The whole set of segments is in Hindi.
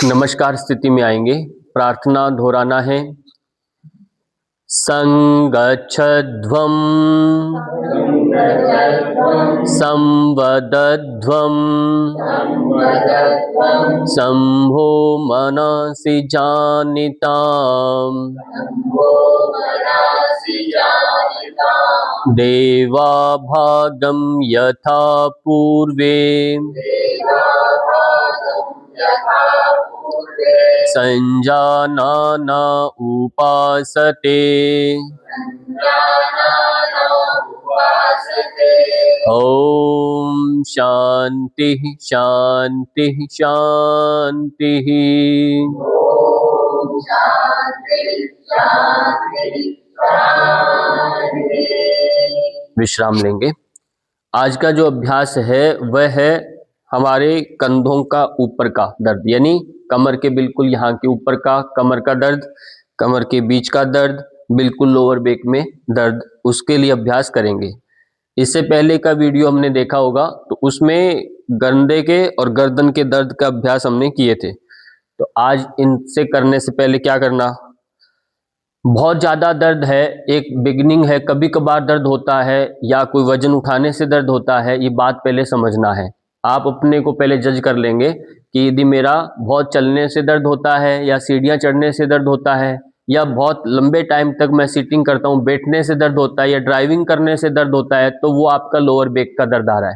नमस्कार स्थिति में आएंगे। प्रार्थना दोहराना है। संगच्छध्वं संवदध्वं शम्भो मनसि जानिताम् देवाभागं यथा पूर्वे संजानाना उपासते ओम शांति शांति शांति। विश्राम लेंगे। आज का जो अभ्यास है वह है हमारे कंधों का ऊपर का दर्द, यानी कमर के बिल्कुल यहाँ के ऊपर का कमर का दर्द, कमर के बीच का दर्द, बिल्कुल लोअर बैक में दर्द, उसके लिए अभ्यास करेंगे। इससे पहले का वीडियो हमने देखा होगा तो उसमें कंधे के और गर्दन के दर्द का अभ्यास हमने किए थे। तो आज इनसे करने से पहले क्या करना, बहुत ज़्यादा दर्द है, एक बिगिनिंग है, कभी कभार दर्द होता है या कोई वजन उठाने से दर्द होता है, ये बात पहले समझना है। आप अपने को पहले जज कर लेंगे कि यदि मेरा बहुत चलने से दर्द होता है या सीढ़ियाँ चढ़ने से दर्द होता है या बहुत लंबे टाइम तक मैं सीटिंग करता हूँ बैठने से दर्द होता है या ड्राइविंग करने से दर्द होता है, तो वो आपका लोअर बैक का दर्द आ रहा है।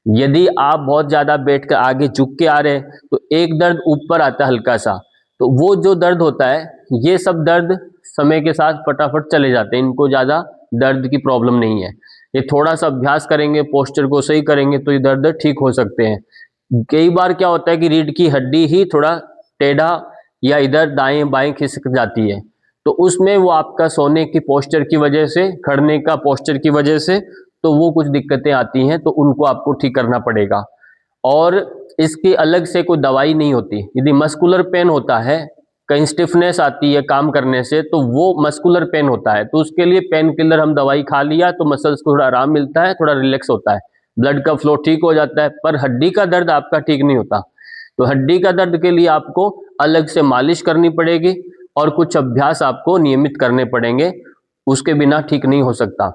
यदि आप बहुत ज़्यादा बैठ कर आगे झुक के आ रहे हैं तो एक दर्द ऊपर आता है हल्का सा, तो वो जो दर्द होता है, ये सब दर्द समय के साथ फटाफट चले जाते हैं, इनको ज़्यादा दर्द की प्रॉब्लम नहीं है। ये थोड़ा सा अभ्यास करेंगे, पोस्चर को सही करेंगे तो ये दर्द ठीक हो सकते हैं। कई बार क्या होता है कि रीढ़ की हड्डी ही थोड़ा टेढ़ा या इधर दाएं बाएं खिसक जाती है, तो उसमें वो आपका सोने की पोस्चर की वजह से, खड़ने का पोस्चर की वजह से, तो वो कुछ दिक्कतें आती हैं, तो उनको आपको ठीक करना पड़ेगा। और इसकी अलग से कोई दवाई नहीं होती। यदि मस्कुलर पेन होता है, कहीं स्टिफनेस आती है काम करने से, तो वो मस्कुलर पेन होता है, तो उसके लिए पेन किलर हम दवाई खा लिया तो मसल्स को थोड़ा आराम मिलता है, थोड़ा रिलैक्स होता है, ब्लड का फ्लो ठीक हो जाता है। पर हड्डी का दर्द आपका ठीक नहीं होता, तो हड्डी का दर्द के लिए आपको अलग से मालिश करनी पड़ेगी और कुछ अभ्यास आपको नियमित करने पड़ेंगे, उसके बिना ठीक नहीं हो सकता।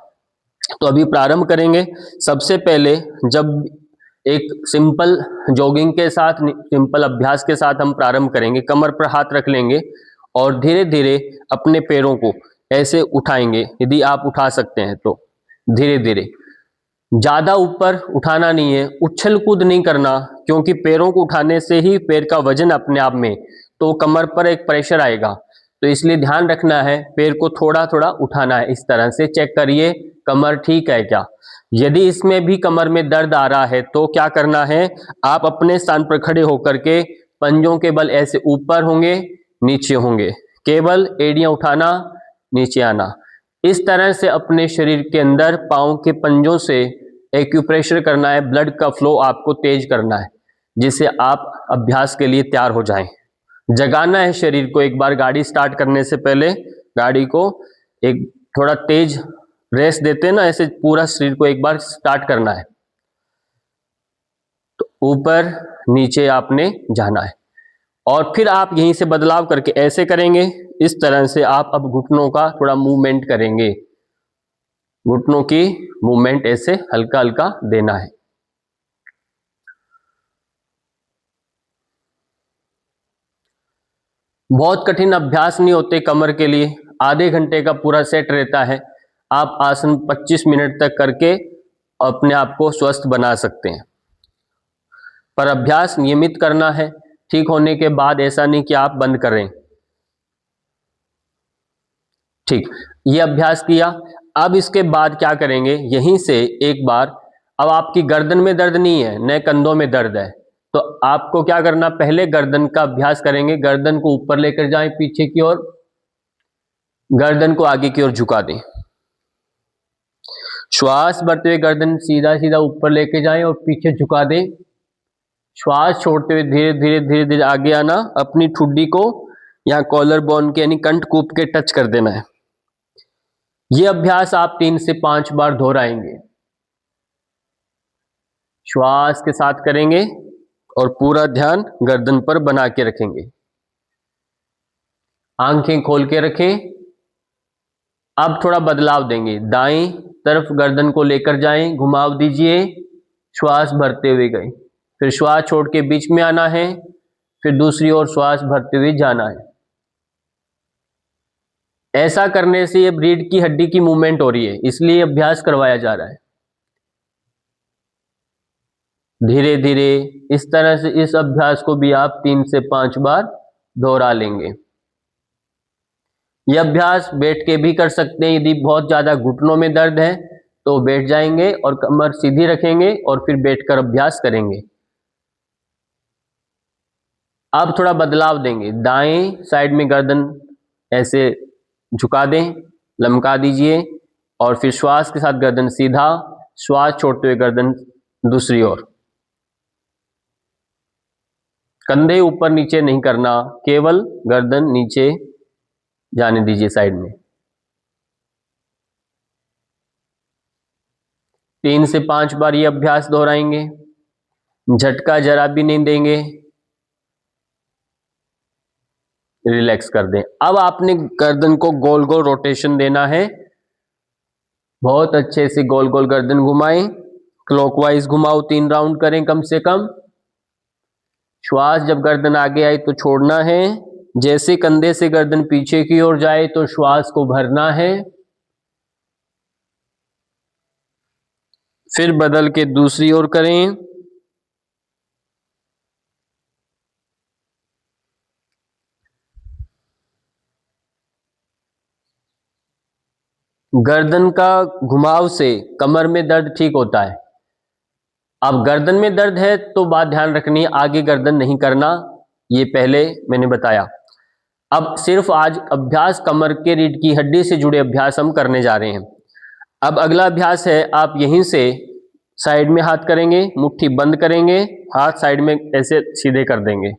तो अभी प्रारंभ करेंगे। सबसे पहले जब एक सिंपल जॉगिंग के साथ, सिंपल अभ्यास के साथ हम प्रारंभ करेंगे। कमर पर हाथ रख लेंगे और धीरे धीरे अपने पैरों को ऐसे उठाएंगे, यदि आप उठा सकते हैं तो धीरे धीरे, ज्यादा ऊपर उठाना नहीं है, उछल कूद नहीं करना, क्योंकि पैरों को उठाने से ही पैर का वजन अपने आप में, तो कमर पर एक प्रेशर आएगा, तो इसलिए ध्यान रखना है, पैर को थोड़ा थोड़ा उठाना है। इस तरह से चेक करिए कमर ठीक है क्या। यदि इसमें भी कमर में दर्द आ रहा है तो क्या करना है, आप अपने स्थान पर खड़े होकर के पंजों के बल ऐसे ऊपर होंगे नीचे होंगे, केवल एड़ियां उठाना नीचे आना, इस तरह से अपने शरीर के अंदर पांव के पंजों से एक्यूप्रेशर करना है, ब्लड का फ्लो आपको तेज करना है, जिससे आप अभ्यास के लिए तैयार हो जाएं। जगाना है शरीर को। एक बार गाड़ी स्टार्ट करने से पहले गाड़ी को एक थोड़ा तेज रेस देते हैं ना, ऐसे पूरा शरीर को एक बार स्टार्ट करना है, तो ऊपर नीचे आपने जाना है और फिर आप यहीं से बदलाव करके ऐसे करेंगे। इस तरह से आप अब घुटनों का थोड़ा मूवमेंट करेंगे, घुटनों की मूवमेंट ऐसे हल्का हल्का देना है। बहुत कठिन अभ्यास नहीं होते कमर के लिए, आधे घंटे का पूरा सेट रहता है। आप आसन 25 मिनट तक करके अपने आप को स्वस्थ बना सकते हैं, पर अभ्यास नियमित करना है। ठीक होने के बाद ऐसा नहीं कि आप बंद करें। ठीक, ये अभ्यास किया। अब इसके बाद क्या करेंगे, यहीं से एक बार, अब आपकी गर्दन में दर्द नहीं है, न कंधों में दर्द है, तो आपको क्या करना, पहले गर्दन का अभ्यास करेंगे। गर्दन को ऊपर लेकर जाएं पीछे की ओर, गर्दन को आगे की ओर झुका दें, श्वास भरते हुए गर्दन सीधा सीधा ऊपर लेके जाएं और पीछे झुका दें। श्वास छोड़ते हुए धीरे धीरे धीरे धीरे आगे आना, अपनी ठुड्डी को यहाँ कॉलर बोन के यानी कंठकूप के टच कर देना है। ये अभ्यास आप 3 से 5 बार दोहराएंगे, श्वास के साथ करेंगे और पूरा ध्यान गर्दन पर बना के रखेंगे। आंखें खोल के रखें। अब थोड़ा बदलाव देंगे, दाएं तरफ गर्दन को लेकर जाएं, घुमाव दीजिए, श्वास भरते हुए गए, फिर श्वास छोड़ के बीच में आना है, फिर दूसरी ओर श्वास भरते हुए जाना है। ऐसा करने से अब रीढ़ की हड्डी की मूवमेंट हो रही है, इसलिए अभ्यास करवाया जा रहा है। धीरे धीरे इस तरह से इस अभ्यास को भी आप 3 से 5 बार दोहरा लेंगे। यह अभ्यास बैठ के भी कर सकते हैं। यदि बहुत ज्यादा घुटनों में दर्द है तो बैठ जाएंगे और कमर सीधी रखेंगे और फिर बैठकर अभ्यास करेंगे। अब थोड़ा बदलाव देंगे, दाएं साइड में गर्दन ऐसे झुका दें, लमका दीजिए और फिर श्वास के साथ गर्दन सीधा, श्वास छोड़ते हुए गर्दन दूसरी ओर। कंधे ऊपर नीचे नहीं करना, केवल गर्दन नीचे जाने दीजिए साइड में। 3 से 5 बार ये अभ्यास दोहराएंगे। झटका जरा भी नहीं देंगे, रिलैक्स कर दें। अब आपने गर्दन को गोल गोल रोटेशन देना है। बहुत अच्छे से गोल गोल गर्दन घुमाएं, क्लॉकवाइज घुमाओ, 3 राउंड करें कम से कम। श्वास जब गर्दन आगे आई तो छोड़ना है, जैसे कंधे से गर्दन पीछे की ओर जाए तो श्वास को भरना है। फिर बदल के दूसरी ओर करें। गर्दन का घुमाव से कमर में दर्द ठीक होता है। अब गर्दन में दर्द है तो बात ध्यान रखनी है, आगे गर्दन नहीं करना, ये पहले मैंने बताया। अब सिर्फ आज अभ्यास कमर के रीढ़ की हड्डी से जुड़े अभ्यास हम करने जा रहे हैं। अब अगला अभ्यास है, आप यहीं से साइड में हाथ करेंगे, मुट्ठी बंद करेंगे, हाथ साइड में ऐसे सीधे कर देंगे।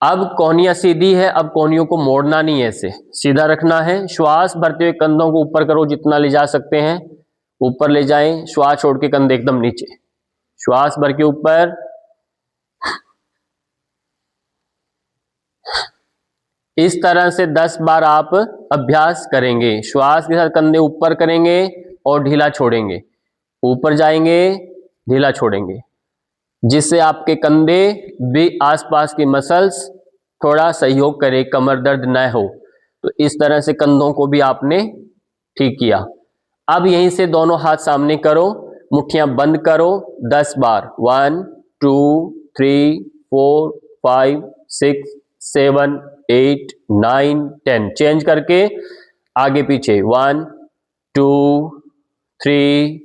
अब कोहनियां सीधी है, अब कोहनियों को मोड़ना नहीं है, ऐसे सीधा रखना है। श्वास भरते हुए कंधों को ऊपर करो, जितना ले जा सकते हैं ऊपर ले जाएं। श्वास छोड़ के कंधे एकदम नीचे, श्वास भर के ऊपर। इस तरह से 10 बार आप अभ्यास करेंगे। श्वास के साथ कंधे ऊपर करेंगे और ढीला छोड़ेंगे, ऊपर जाएंगे, ढीला छोड़ेंगे, जिससे आपके कंधे भी आसपास की मसल्स थोड़ा सहयोग करे, कमर दर्द न हो। तो इस तरह से कंधों को भी आपने ठीक किया। अब यहीं से दोनों हाथ सामने करो, मुट्ठियां बंद करो 10 बार। 1 2 3 4 5 6 7 8 9 10। चेंज करके आगे पीछे 1 2 3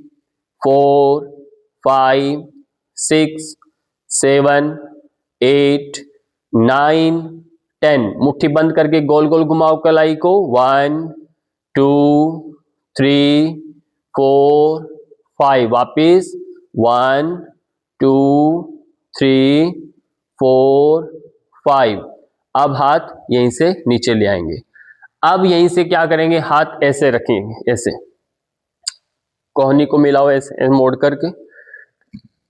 4 5 6 7 8 9 10। मुट्ठी बंद करके गोल गोल घुमाओ कलाई को। 1 2 3 4 5। वापिस 1 2 3 4 5। अब हाथ यहीं से नीचे ले आएंगे। अब यहीं से क्या करेंगे, हाथ ऐसे रखेंगे, ऐसे कोहनी को मिलाओ, ऐसे मोड़ करके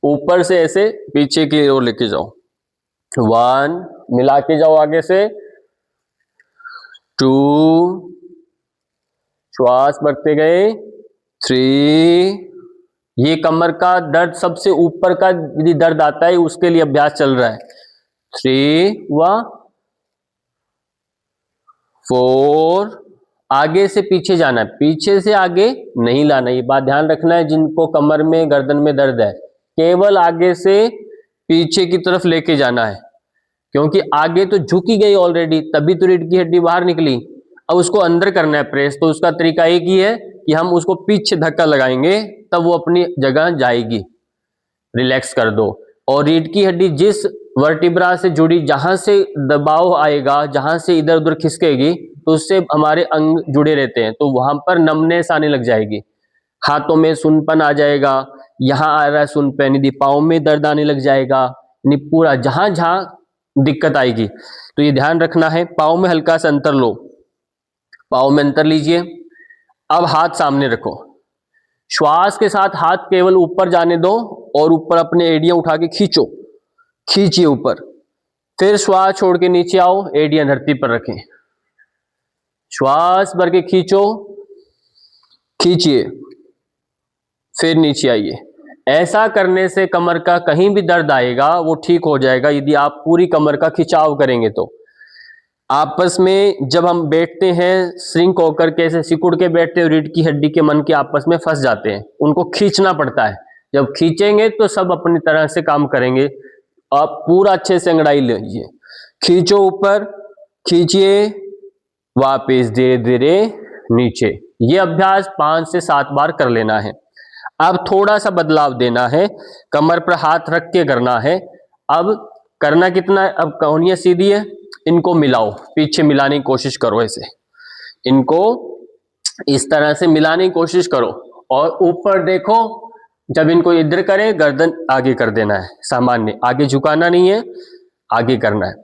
ऊपर से ऐसे पीछे की ओर लेके जाओ। 1 मिला के जाओ आगे से, 2 श्वास बढ़ते गए, 3। ये कमर का दर्द सबसे ऊपर का यदि दर्द आता है उसके लिए अभ्यास चल रहा है। 3 हुआ, 4। आगे से पीछे जाना है, पीछे से आगे नहीं लाना, ये बात ध्यान रखना है। जिनको कमर में गर्दन में दर्द है केवल आगे से पीछे की तरफ लेके जाना है, क्योंकि आगे तो झुकी गई ऑलरेडी, तभी तो रीढ़ की हड्डी बाहर निकली। अब उसको अंदर करना है प्रेस, तो उसका तरीका एक ही है कि हम उसको पीछे धक्का लगाएंगे, तब वो अपनी जगह जाएगी। रिलैक्स कर दो। और रीढ़ की हड्डी जिस वर्टिब्रा से जुड़ी, जहां से दबाव आएगा, जहां से इधर उधर खिसकेगी, तो उससे हमारे अंग जुड़े रहते हैं, तो वहां पर नमनेस आने लग जाएगी। हाथों में सुनपन आ जाएगा, यहाँ आ रहा है सुनपन, यदि पाँव में दर्द आने लग जाएगा, यानी पूरा जहां जहां दिक्कत आएगी। तो ये ध्यान रखना है। पाँव में हल्का सा अंतर लो, पाँव में अंतर लीजिए। अब हाथ सामने रखो, श्वास के साथ हाथ केवल ऊपर जाने दो और ऊपर अपने एड़ियां उठा के खींचो, खींचिए ऊपर, फिर श्वास छोड़ के नीचे आओ, एड़ियां धरती पर रखें, श्वास भर के खींचो, खींचिए, फिर नीचे आइए। ऐसा करने से कमर का कहीं भी दर्द आएगा वो ठीक हो जाएगा यदि आप पूरी कमर का खिंचाव करेंगे तो। आपस में जब हम बैठते हैं श्रिंक होकर के, ऐसे सिकुड़ के बैठते हैं, रीढ़ की हड्डी के मन के आपस में फंस जाते हैं, उनको खींचना पड़ता है। जब खींचेंगे तो सब अपनी तरह से काम करेंगे। आप पूरा अच्छे से अंगड़ाई लीजिए, खींचो ऊपर, खींचिए, वापिस धीरे धीरे नीचे। ये अभ्यास 5 से 7 बार कर लेना है। अब थोड़ा सा बदलाव देना है, कमर पर हाथ रख के करना है। अब करना कितना है, अब कौनियां सीधी है, इनको मिलाओ, पीछे मिलाने की कोशिश करो, ऐसे इनको इस तरह से मिलाने की कोशिश करो और ऊपर देखो। जब इनको इधर करें गर्दन आगे कर देना है, सामान्य, आगे झुकाना नहीं है, आगे करना है।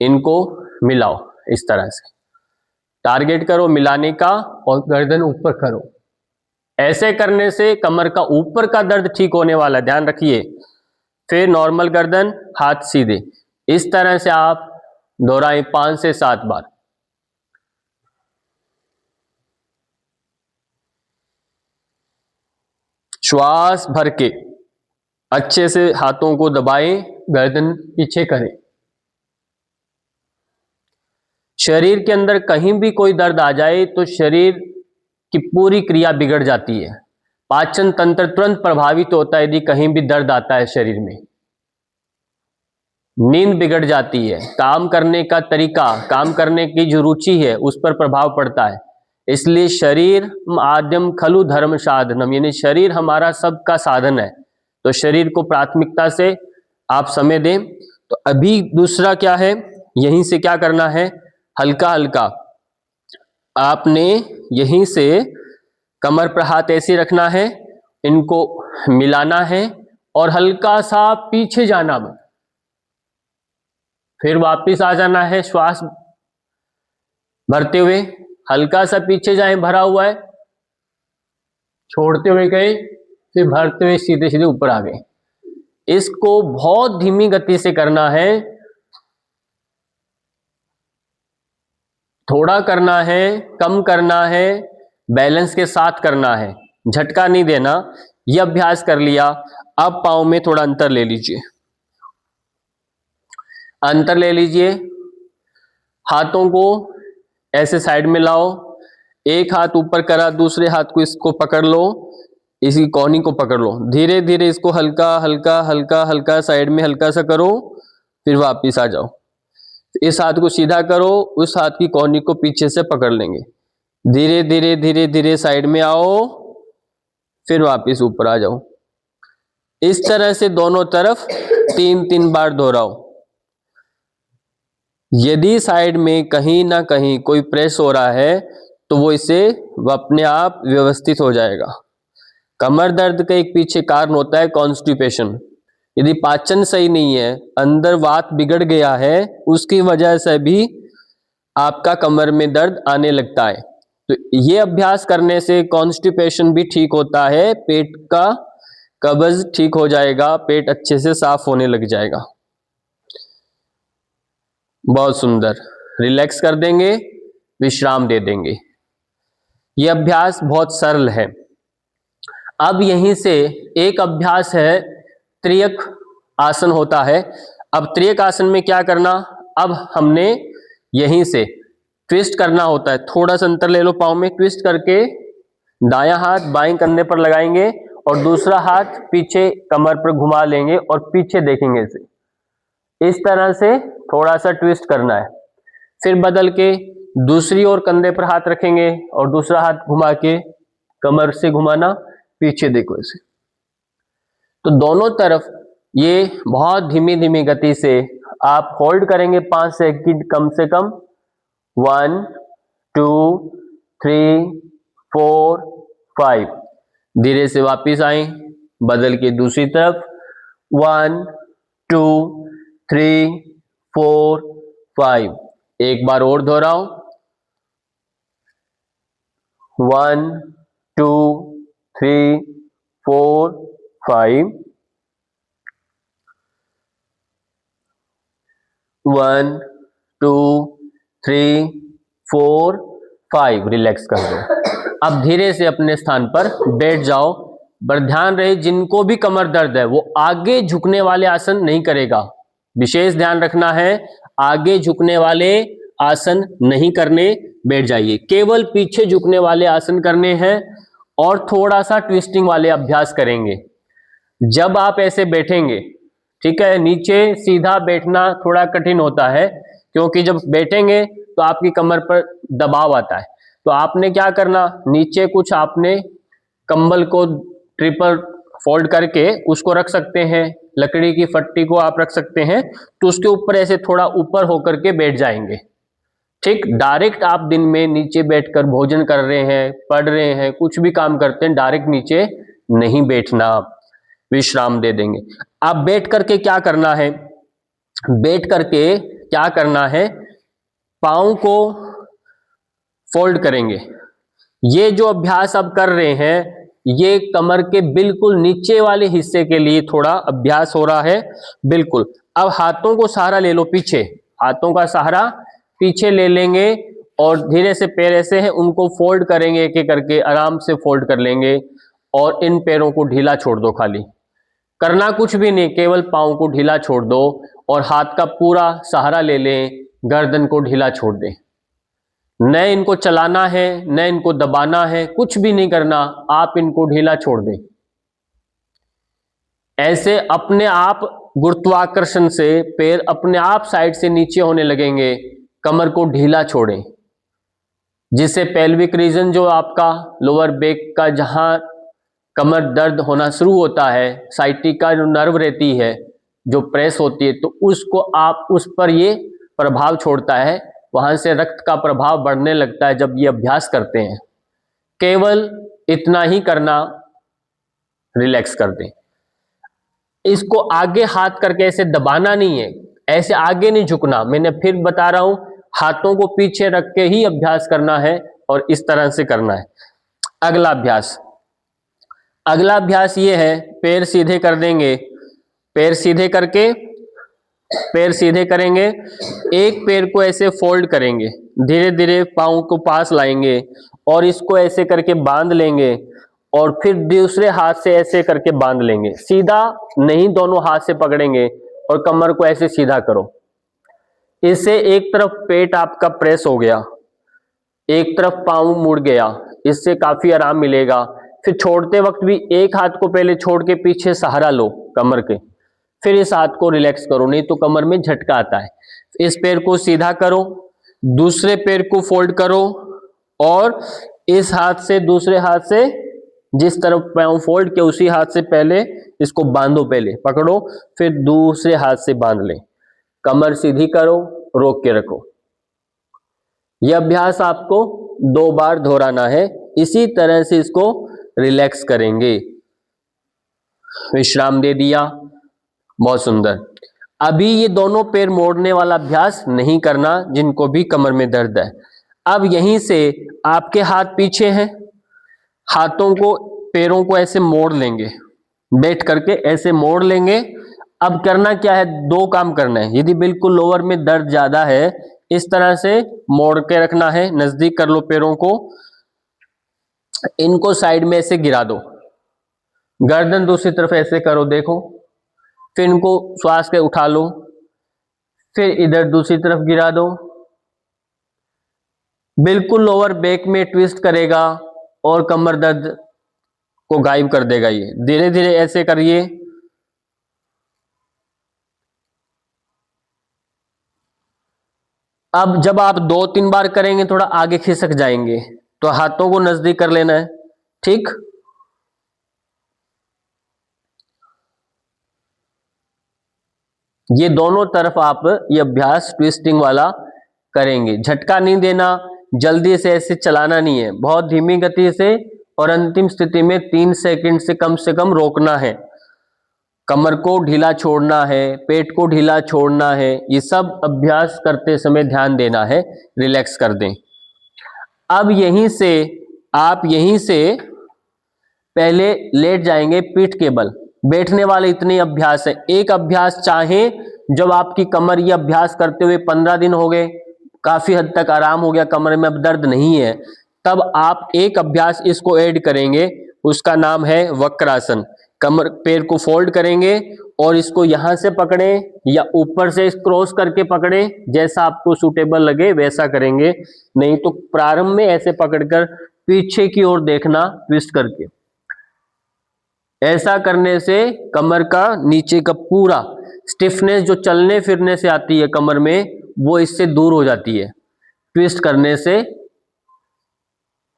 इनको मिलाओ इस तरह से, टारगेट करो मिलाने का और गर्दन ऊपर करो। ऐसे करने से कमर का ऊपर का दर्द ठीक होने वाला, ध्यान रखिए। फिर नॉर्मल गर्दन, हाथ सीधे, इस तरह से आप दोहराएं 5 से 7 बार। श्वास भर के अच्छे से हाथों को दबाएं, गर्दन पीछे करें। शरीर के अंदर कहीं भी कोई दर्द आ जाए तो शरीर की पूरी क्रिया बिगड़ जाती है, पाचन तंत्र तुरंत प्रभावित होता है। यदि कहीं भी दर्द आता है शरीर में, नींद बिगड़ जाती है, काम करने का तरीका, काम करने की जो रुचि है उस पर प्रभाव पड़ता है। इसलिए शरीर आद्यम खलु धर्म साधनम, यानी शरीर हमारा सबका साधन है, तो शरीर को प्राथमिकता से आप समय दें। तो अभी दूसरा क्या है, यहीं से क्या करना है, हल्का हल्का आपने यहीं से कमर पर हाथ ऐसे रखना है, इनको मिलाना है और हल्का सा पीछे जाना मत, फिर वापस आ जाना है। श्वास भरते हुए हल्का सा पीछे जाएं, भरा हुआ है, छोड़ते हुए गए, फिर भरते हुए सीधे सीधे ऊपर आ गए। इसको बहुत धीमी गति से करना है, थोड़ा करना है, कम करना है, बैलेंस के साथ करना है, झटका नहीं देना। यह अभ्यास कर लिया। अब पाँव में थोड़ा अंतर ले लीजिए, अंतर ले लीजिए, हाथों को ऐसे साइड में लाओ, एक हाथ ऊपर करा, दूसरे हाथ को इसको पकड़ लो, इसी कोहनी को पकड़ लो, धीरे धीरे इसको हल्का हल्का हल्का हल्का साइड में हल्का सा करो, फिर वापिस आ जाओ। इस हाथ को सीधा करो, उस हाथ की कोहनी को पीछे से पकड़ लेंगे, धीरे धीरे धीरे धीरे साइड में आओ, फिर वापिस ऊपर आ जाओ। इस तरह से दोनों तरफ 3-3 बार दोहराओ। यदि साइड में कहीं ना कहीं कोई प्रेस हो रहा है तो वो इससे अपने आप व्यवस्थित हो जाएगा। कमर दर्द का एक पीछे कारण होता है कॉन्स्टिपेशन। यदि पाचन सही नहीं है, अंदर वात बिगड़ गया है, उसकी वजह से भी आपका कमर में दर्द आने लगता है। तो ये अभ्यास करने से कॉन्स्टिपेशन भी ठीक होता है, पेट का कब्ज ठीक हो जाएगा, पेट अच्छे से साफ होने लग जाएगा। बहुत सुंदर, रिलैक्स कर देंगे, विश्राम दे देंगे। यह अभ्यास बहुत सरल है। अब यहीं से एक अभ्यास है, त्रियक आसन होता है। अब त्रियक आसन में क्या करना, अब हमने यहीं से ट्विस्ट करना होता है। थोड़ा सा अंतर ले लो पाँव में, ट्विस्ट करके दायां हाथ बाएं कंधे पर लगाएंगे और दूसरा हाथ पीछे कमर पर घुमा लेंगे और पीछे देखेंगे इसे, इस तरह से थोड़ा सा ट्विस्ट करना है। फिर बदल के दूसरी ओर कंधे पर हाथ रखेंगे और दूसरा हाथ घुमा के कमर से घुमाना, पीछे देखो इसे। तो दोनों तरफ ये बहुत धीमी धीमी गति से आप होल्ड करेंगे 5 सेकंड कम से कम। 1 2 3 4 5, धीरे से वापिस आए, बदल के दूसरी तरफ 1 2 3 4 5, एक बार और दोहराओ 1 2 3 4 5। 1 2 3 4 5, रिलैक्स कर दो। अब धीरे से अपने स्थान पर बैठ जाओ। पर ध्यान रहे जिनको भी कमर दर्द है वो आगे झुकने वाले आसन नहीं करेगा, विशेष ध्यान रखना है, आगे झुकने वाले आसन नहीं करने बैठ जाइए, केवल पीछे झुकने वाले आसन करने हैं और थोड़ा सा ट्विस्टिंग वाले अभ्यास करेंगे। जब आप ऐसे बैठेंगे, ठीक है, नीचे सीधा बैठना थोड़ा कठिन होता है क्योंकि जब बैठेंगे तो आपकी कमर पर दबाव आता है। तो आपने क्या करना, नीचे कुछ आपने कंबल को ट्रिपल फोल्ड करके उसको रख सकते हैं, लकड़ी की फट्टी को आप रख सकते हैं, तो उसके ऊपर ऐसे थोड़ा ऊपर होकर के बैठ जाएंगे। ठीक, डायरेक्ट आप दिन में नीचे बैठकर भोजन कर रहे हैं, पढ़ रहे हैं, कुछ भी काम करते हैं, डायरेक्ट नीचे नहीं बैठना, विश्राम दे देंगे। आप बैठ करके क्या करना है, बैठ करके क्या करना है, पाँव को फोल्ड करेंगे। ये जो अभ्यास आप कर रहे हैं ये कमर के बिल्कुल नीचे वाले हिस्से के लिए थोड़ा अभ्यास हो रहा है, बिल्कुल। अब हाथों को सहारा ले लो पीछे, हाथों का सहारा पीछे ले लेंगे और धीरे से पैर ऐसे हैं उनको फोल्ड करेंगे, एक एक करके आराम से फोल्ड कर लेंगे और इन पैरों को ढीला छोड़ दो, खाली करना कुछ भी नहीं, केवल पाँव को ढीला छोड़ दो और हाथ का पूरा सहारा ले लें, गर्दन को ढीला छोड़ दें। न इनको चलाना है न इनको दबाना है, कुछ भी नहीं करना, आप इनको ढीला छोड़ दें। ऐसे अपने आप गुरुत्वाकर्षण से पैर अपने आप साइड से नीचे होने लगेंगे, कमर को ढीला छोड़ें, जिससे पेल्विक रीजन जो आपका लोअर बैक का जहां कमर दर्द होना शुरू होता है, साइटिका जो नर्व रहती है जो प्रेस होती है, तो उसको आप उस पर ये प्रभाव छोड़ता है, वहां से रक्त का प्रभाव बढ़ने लगता है जब ये अभ्यास करते हैं। केवल इतना ही करना, रिलैक्स कर दें। इसको आगे हाथ करके ऐसे दबाना नहीं है, ऐसे आगे नहीं झुकना, मैंने फिर बता रहा हूं, हाथों को पीछे रख के ही अभ्यास करना है और इस तरह से करना है। अगला अभ्यास, अगला अभ्यास ये है, पैर सीधे कर देंगे, पैर सीधे करके पैर सीधे करेंगे, एक पैर को ऐसे फोल्ड करेंगे, धीरे धीरे पाँव को पास लाएंगे और इसको ऐसे करके बांध लेंगे और फिर दूसरे हाथ से ऐसे करके बांध लेंगे, सीधा नहीं, दोनों हाथ से पकड़ेंगे और कमर को ऐसे सीधा करो। इससे एक तरफ पेट आपका प्रेस हो गया, एक तरफ पाँव मुड़ गया, इससे काफी आराम मिलेगा। फिर छोड़ते वक्त भी एक हाथ को पहले छोड़ के पीछे सहारा लो कमर के, फिर इस हाथ को रिलैक्स करो, नहीं तो कमर में झटका आता है। इस पैर को सीधा करो, दूसरे पैर को फोल्ड करो और इस हाथ से दूसरे हाथ से जिस तरफ पाँव फोल्ड किया उसी हाथ से पहले इसको बांधो, पहले पकड़ो फिर दूसरे हाथ से बांध ले, कमर सीधी करो, रोक के रखो। यह अभ्यास आपको 2 बार दोहराना है, इसी तरह से इसको रिलैक्स करेंगे। विश्राम दे दिया, बहुत सुंदर। अभी ये दोनों पैर मोड़ने वाला अभ्यास नहीं करना जिनको भी कमर में दर्द है। अब यहीं से आपके हाथ पीछे हैं, हाथों को पैरों को ऐसे मोड़ लेंगे, बैठ करके ऐसे मोड़ लेंगे। अब करना क्या है, 2 काम करना है। यदि बिल्कुल लोअर में दर्द ज्यादा है, इस तरह से मोड़ के रखना है, नजदीक कर लो पैरों को, इनको साइड में ऐसे गिरा दो, गर्दन दूसरी तरफ ऐसे करो, देखो, फिर इनको श्वास के उठा लो, फिर इधर दूसरी तरफ गिरा दो, बिल्कुल लोअर बैक में ट्विस्ट करेगा और कमर दर्द को गायब कर देगा। ये धीरे धीरे ऐसे करिए। अब जब आप 2-3 बार करेंगे थोड़ा आगे खिसक जाएंगे, तो हाथों को नजदीक कर लेना है, ठीक। ये दोनों तरफ आप ये अभ्यास ट्विस्टिंग वाला करेंगे, झटका नहीं देना, जल्दी से ऐसे चलाना नहीं है, बहुत धीमी गति से, और अंतिम स्थिति में 3 सेकंड से कम रोकना है, कमर को ढीला छोड़ना है, पेट को ढीला छोड़ना है, ये सब अभ्यास करते समय ध्यान देना है, रिलैक्स कर दें। अब यहीं से आप यहीं से पहले लेट जाएंगे पीठ के बल, बैठने वाले इतने अभ्यास है। एक अभ्यास चाहे जब आपकी कमर ये अभ्यास करते हुए 15 दिन हो गए, काफी हद तक आराम हो गया, कमर में अब दर्द नहीं है, तब आप एक अभ्यास इसको ऐड करेंगे, उसका नाम है वक्रासन। कमर पैर को फोल्ड करेंगे और इसको यहां से पकड़े या ऊपर से क्रॉस करके पकड़े, जैसा आपको सूटेबल लगे वैसा करेंगे। नहीं तो प्रारंभ में ऐसे पकड़कर पीछे की ओर देखना ट्विस्ट करके। ऐसा करने से कमर का नीचे का पूरा स्टिफनेस जो चलने फिरने से आती है कमर में, वो इससे दूर हो जाती है ट्विस्ट करने से।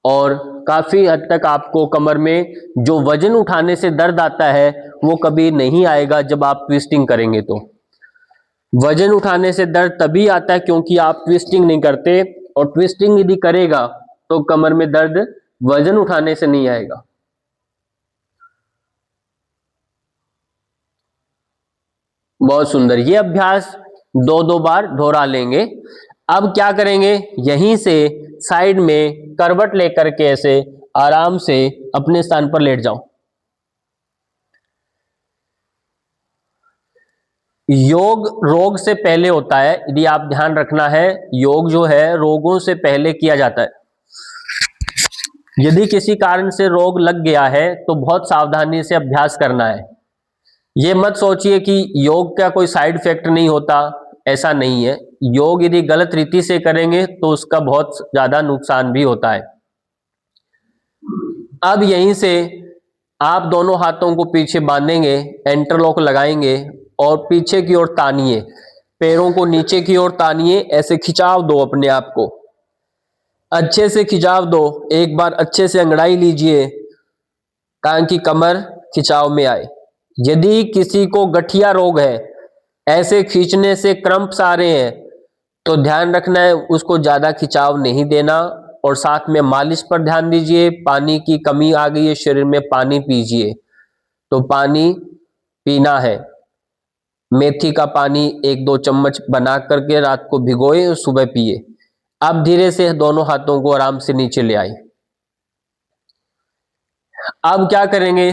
और काफी हद तक आपको कमर में जो वजन उठाने से दर्द आता है वो कभी नहीं आएगा जब आप ट्विस्टिंग करेंगे। तो वजन उठाने से दर्द तभी आता है क्योंकि आप ट्विस्टिंग नहीं करते, और ट्विस्टिंग यदि करेगा तो कमर में दर्द वजन उठाने से नहीं आएगा। बहुत सुंदर, ये अभ्यास 2-2 बार दोहरा लेंगे। अब क्या करेंगे, यहीं से साइड में करवट लेकर के ऐसे आराम से अपने स्थान पर लेट जाओ। योग रोग से पहले होता है, यदि आप ध्यान रखना है, योग जो है रोगों से पहले किया जाता है। यदि किसी कारण से रोग लग गया है तो बहुत सावधानी से अभ्यास करना है। ये मत सोचिए कि योग का कोई साइड इफेक्ट नहीं होता, ऐसा नहीं है। योग यदि गलत रीति से करेंगे तो उसका बहुत ज्यादा नुकसान भी होता है। अब यहीं से आप दोनों हाथों को पीछे बांधेंगे, इंटरलॉक लगाएंगे और पीछे की ओर तानिए, पैरों को नीचे की ओर तानिए, ऐसे खिंचाव दो अपने आप को, अच्छे से खिंचाव दो। एक बार अच्छे से अंगड़ाई लीजिए ताकि कमर खिंचाव में आए। यदि किसी को गठिया रोग है, ऐसे खींचने से क्रम्प्स आ रहे हैं, तो ध्यान रखना है उसको ज्यादा खिंचाव नहीं देना, और साथ में मालिश पर ध्यान दीजिए। पानी की कमी आ गई है शरीर में, पानी पीजिए, तो पानी पीना है। मेथी का पानी 1-2 चम्मच बना करके रात को भिगोए और सुबह पिए। अब धीरे से दोनों हाथों को आराम से नीचे ले आए। अब क्या करेंगे,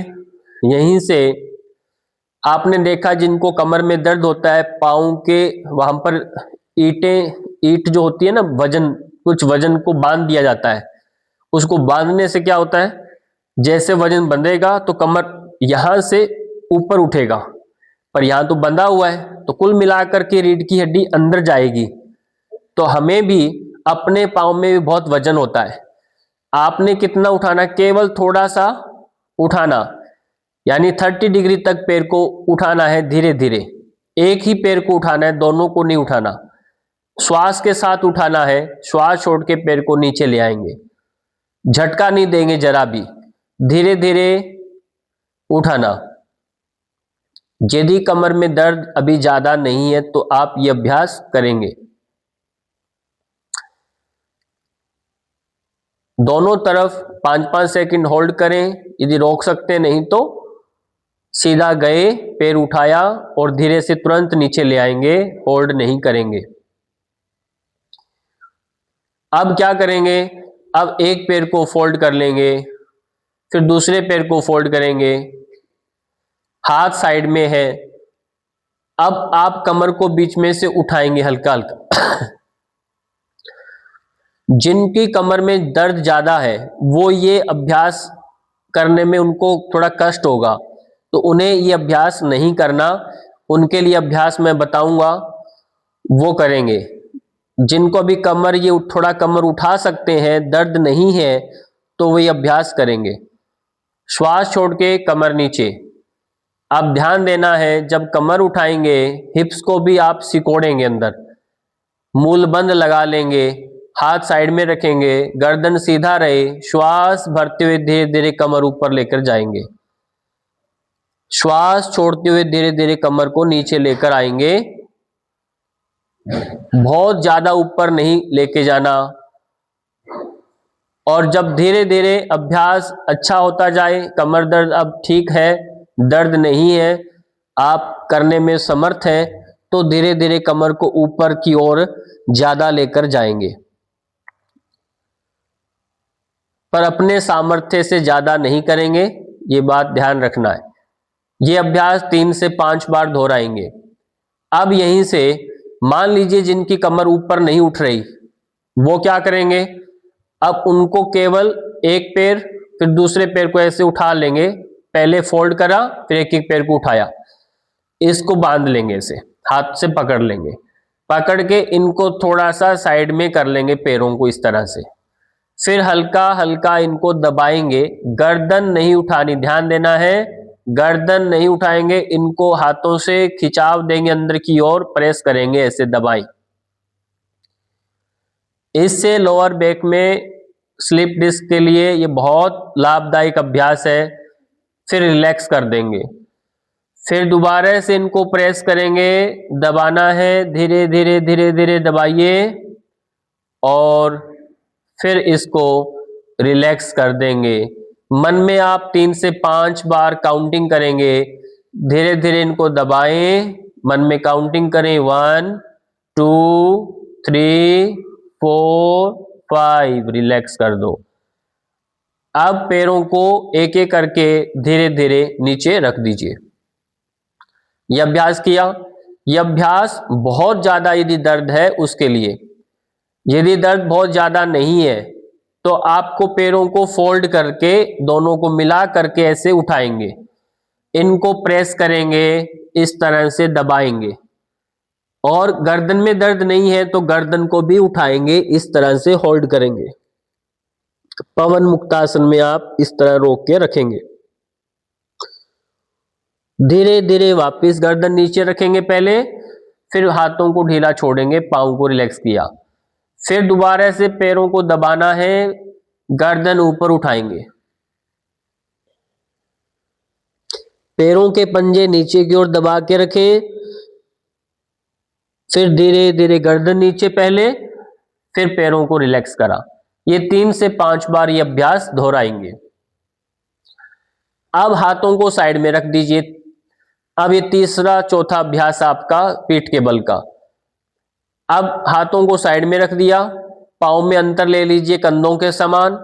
यहीं से आपने देखा जिनको कमर में दर्द होता है, पाँव के वहां पर ईट जो होती है ना, वजन, कुछ वजन को बांध दिया जाता है। उसको बांधने से क्या होता है, जैसे वजन बंधेगा तो कमर यहां से ऊपर उठेगा, पर यहां तो बंधा हुआ है, तो कुल मिलाकर के रीढ़ की हड्डी अंदर जाएगी। तो हमें भी अपने पाँव में भी बहुत वजन होता है। आपने कितना उठाना, केवल थोड़ा सा उठाना, यानी 30 डिग्री तक पैर को उठाना है धीरे धीरे। एक ही पैर को उठाना है, दोनों को नहीं उठाना। श्वास के साथ उठाना है, श्वास छोड़ के पैर को नीचे ले आएंगे, झटका नहीं देंगे जरा भी, धीरे धीरे उठाना। यदि कमर में दर्द अभी ज्यादा नहीं है तो आप ये अभ्यास करेंगे। दोनों तरफ 5-5 सेकंड होल्ड करें, यदि रोक सकते नहीं तो सीधा गए, पैर उठाया और धीरे से तुरंत नीचे ले आएंगे, होल्ड नहीं करेंगे। अब क्या करेंगे, अब एक पैर को फोल्ड कर लेंगे, फिर दूसरे पैर को फोल्ड करेंगे, हाथ साइड में है। अब आप कमर को बीच में से उठाएंगे हल्का हल्का। जिनकी कमर में दर्द ज्यादा है वो ये अभ्यास करने में उनको थोड़ा कष्ट होगा, तो उन्हें ये अभ्यास नहीं करना। उनके लिए अभ्यास मैं बताऊंगा, वो करेंगे। जिनको अभी कमर ये थोड़ा कमर उठा सकते हैं, दर्द नहीं है, तो वो ये अभ्यास करेंगे। श्वास छोड़ के कमर नीचे। अब ध्यान देना है, जब कमर उठाएंगे हिप्स को भी आप सिकोड़ेंगे अंदर, मूल बंद लगा लेंगे, हाथ साइड में रखेंगे, गर्दन सीधा रहे, श्वास भरते हुए धीरे धीरे कमर ऊपर लेकर जाएंगे, श्वास छोड़ते हुए धीरे धीरे कमर को नीचे लेकर आएंगे। बहुत ज्यादा ऊपर नहीं लेके जाना। और जब धीरे धीरे अभ्यास अच्छा होता जाए, कमर दर्द अब ठीक है, दर्द नहीं है, आप करने में समर्थ हैं, तो धीरे धीरे कमर को ऊपर की ओर ज्यादा लेकर जाएंगे, पर अपने सामर्थ्य से ज्यादा नहीं करेंगे, ये बात ध्यान रखना है। ये अभ्यास 3 से 5 बार दोहराएंगे। अब यहीं से मान लीजिए जिनकी कमर ऊपर नहीं उठ रही, वो क्या करेंगे, अब उनको केवल एक पैर फिर दूसरे पैर को ऐसे उठा लेंगे, पहले फोल्ड करा फिर एक एक पैर को उठाया, इसको बांध लेंगे, इसे हाथ से पकड़ लेंगे, पकड़ के इनको थोड़ा सा साइड में कर लेंगे पैरों को इस तरह से, फिर हल्का हल्का इनको दबाएंगे, गर्दन नहीं उठानी, ध्यान देना है, गर्दन नहीं उठाएंगे, इनको हाथों से खिंचाव देंगे अंदर की ओर, प्रेस करेंगे, ऐसे दबाएं। इससे लोअर बैक में स्लिप डिस्क के लिए ये बहुत लाभदायक अभ्यास है। फिर रिलैक्स कर देंगे, फिर दोबारा से इनको प्रेस करेंगे, दबाना है, धीरे धीरे धीरे धीरे दबाइए और फिर इसको रिलैक्स कर देंगे। मन में आप 3 से 5 बार काउंटिंग करेंगे, धीरे धीरे इनको दबाएं, मन में काउंटिंग करें, 1 2 3 4 5, रिलैक्स कर दो। अब पैरों को एक एक करके धीरे धीरे नीचे रख दीजिए। यह अभ्यास किया। यह अभ्यास बहुत ज्यादा यदि दर्द है उसके लिए, यदि दर्द बहुत ज्यादा नहीं है तो आपको पैरों को फोल्ड करके दोनों को मिला करके ऐसे उठाएंगे, इनको प्रेस करेंगे, इस तरह से दबाएंगे, और गर्दन में दर्द नहीं है तो गर्दन को भी उठाएंगे, इस तरह से होल्ड करेंगे। पवन मुक्तासन में आप इस तरह रोक के रखेंगे, धीरे धीरे वापस गर्दन नीचे रखेंगे पहले, फिर हाथों को ढीला छोड़ेंगे, पांव को रिलैक्स किया, फिर दोबारा से पैरों को दबाना है, गर्दन ऊपर उठाएंगे, पैरों के पंजे नीचे की ओर दबा के रखें, फिर धीरे धीरे गर्दन नीचे पहले, फिर पैरों को रिलैक्स करा। ये 3 से 5 बार ये अभ्यास दोहराएंगे। अब हाथों को साइड में रख दीजिए। अब ये तीसरा चौथा अभ्यास आपका पीठ के बल का। अब हाथों को साइड में रख दिया, पाँव में अंतर ले लीजिए कंधों के समान,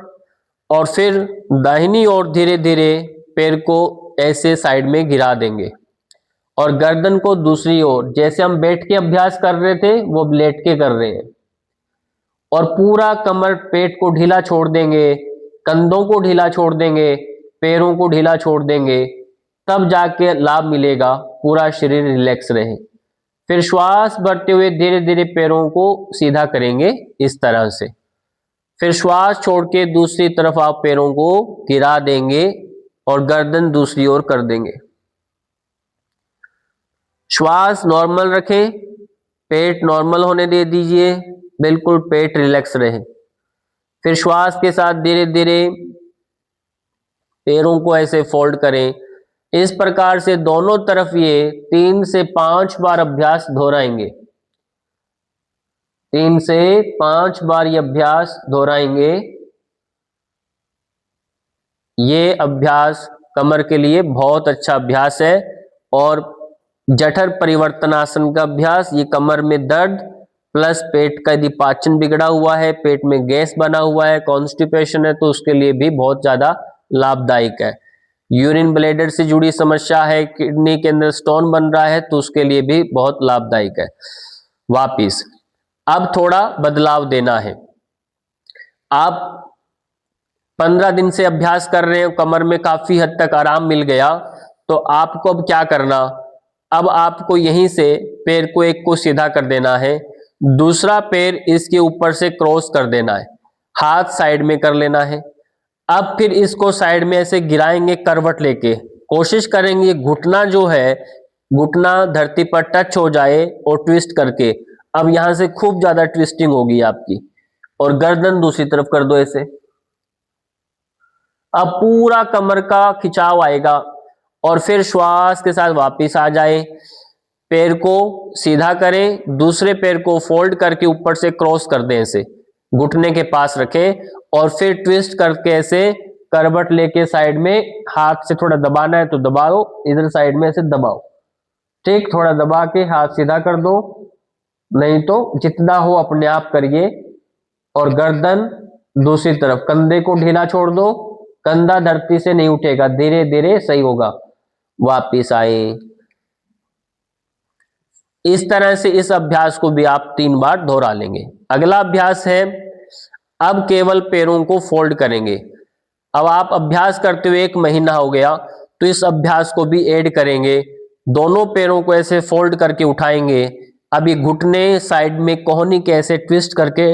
और फिर दाहिनी ओर धीरे धीरे पैर को ऐसे साइड में गिरा देंगे और गर्दन को दूसरी ओर, जैसे हम बैठ के अभ्यास कर रहे थे वो लेट के कर रहे हैं, और पूरा कमर पेट को ढीला छोड़ देंगे, कंधों को ढीला छोड़ देंगे, पैरों को ढीला छोड़ देंगे, तब जाके लाभ मिलेगा, पूरा शरीर रिलैक्स रहे। फिर श्वास भरते हुए धीरे धीरे पैरों को सीधा करेंगे इस तरह से, फिर श्वास छोड़ के दूसरी तरफ आप पैरों को गिरा देंगे और गर्दन दूसरी ओर कर देंगे। श्वास नॉर्मल रखें, पेट नॉर्मल होने दे दीजिए, बिल्कुल पेट रिलैक्स रहे। फिर श्वास के साथ धीरे धीरे पैरों को ऐसे फोल्ड करें। इस प्रकार से दोनों तरफ ये 3 से 5 बार अभ्यास दोहराएंगे, 3 से 5 बार ये अभ्यास दोहराएंगे। ये अभ्यास कमर के लिए बहुत अच्छा अभ्यास है। और जठर परिवर्तनासन का अभ्यास, ये कमर में दर्द प्लस पेट का यदि पाचन बिगड़ा हुआ है, पेट में गैस बना हुआ है, कॉन्स्टिपेशन है, तो उसके लिए भी बहुत ज्यादा लाभदायक है। यूरिन ब्लैडर से जुड़ी समस्या है, किडनी के अंदर स्टोन बन रहा है, तो उसके लिए भी बहुत लाभदायक है। वापिस अब थोड़ा बदलाव देना है। आप 15 दिन से अभ्यास कर रहे हैं, कमर में काफी हद तक आराम मिल गया, तो आपको अब क्या करना, अब आपको यहीं से पैर को एक को सीधा कर देना है, दूसरा पैर इसके ऊपर से क्रॉस कर देना है, हाथ साइड में कर लेना है। अब फिर इसको साइड में ऐसे गिराएंगे, करवट लेके कोशिश करेंगे घुटना जो है, घुटना धरती पर टच हो जाए और ट्विस्ट करके, अब यहां से खूब ज्यादा ट्विस्टिंग होगी आपकी, और गर्दन दूसरी तरफ कर दो ऐसे। अब पूरा कमर का खिंचाव आएगा और फिर श्वास के साथ वापस आ जाए, पैर को सीधा करें, दूसरे पैर को फोल्ड करके ऊपर से क्रॉस कर दें, ऐसे घुटने के पास रखें, और फिर ट्विस्ट करके ऐसे करवट लेके साइड में हाथ से थोड़ा दबाना है तो दबाओ, इधर साइड में ऐसे दबाओ, ठीक, थोड़ा दबा के हाथ सीधा कर दो, नहीं तो जितना हो अपने आप करिए। और गर्दन दूसरी तरफ, कंधे को ढीला छोड़ दो, कंधा धरती से नहीं उठेगा, धीरे धीरे सही होगा। वापिस आए, इस तरह से इस अभ्यास को भी आप 3 बार दोहरा लेंगे। अगला अभ्यास है, अब केवल पैरों को फोल्ड करेंगे। अब आप अभ्यास करते हुए 1 महीना हो गया, तो इस अभ्यास को भी ऐड करेंगे। दोनों पैरों को ऐसे फोल्ड करके उठाएंगे। अब ये घुटने साइड में कोहनी के ऐसे ट्विस्ट करके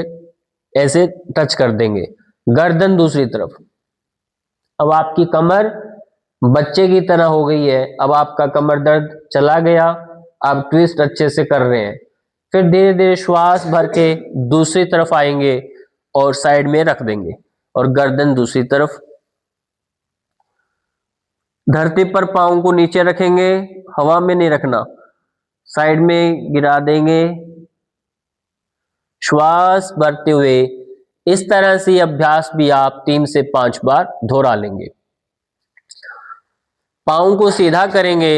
ऐसे टच कर देंगे। गर्दन दूसरी तरफ। अब आपकी कमर बच्चे की तरह हो गई है। अब आपका कमर दर्द चला गया, आप ट्विस्ट अच्छे से कर रहे हैं। फिर धीरे धीरे श्वास भर के दूसरी तरफ आएंगे और साइड में रख देंगे, और गर्दन दूसरी तरफ। धरती पर पांव को नीचे रखेंगे, हवा में नहीं रखना, साइड में गिरा देंगे, श्वास भरते हुए। इस तरह से अभ्यास भी आप 3 से 5 बार दोहरा लेंगे। पांव को सीधा करेंगे,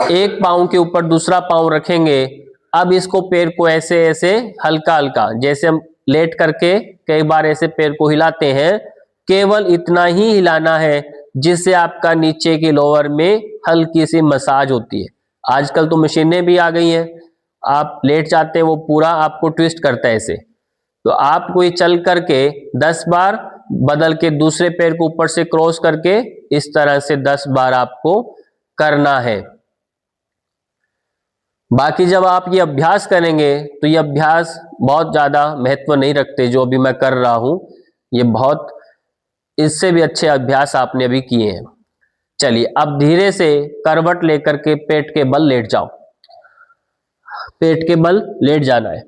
एक पांव के ऊपर दूसरा पांव रखेंगे। अब इसको पैर को ऐसे ऐसे हल्का हल्का, जैसे हम लेट करके कई बार ऐसे पैर को हिलाते हैं, केवल इतना ही हिलाना है जिससे आपका नीचे के लोअर में हल्की सी मसाज होती है। आजकल तो मशीनें भी आ गई हैं, आप लेट जाते हैं वो पूरा आपको ट्विस्ट करता है ऐसे। तो आपको ये चल करके 10 बार बदल के दूसरे पैर को ऊपर से क्रॉस करके इस तरह से 10 बार आपको करना है। बाकी जब आप ये अभ्यास करेंगे तो ये अभ्यास बहुत ज्यादा महत्व नहीं रखते, जो अभी मैं कर रहा हूं ये बहुत, इससे भी अच्छे अभ्यास आपने अभी किए हैं। चलिए अब धीरे से करवट लेकर के पेट के बल लेट जाओ। पेट के बल लेट जाना है।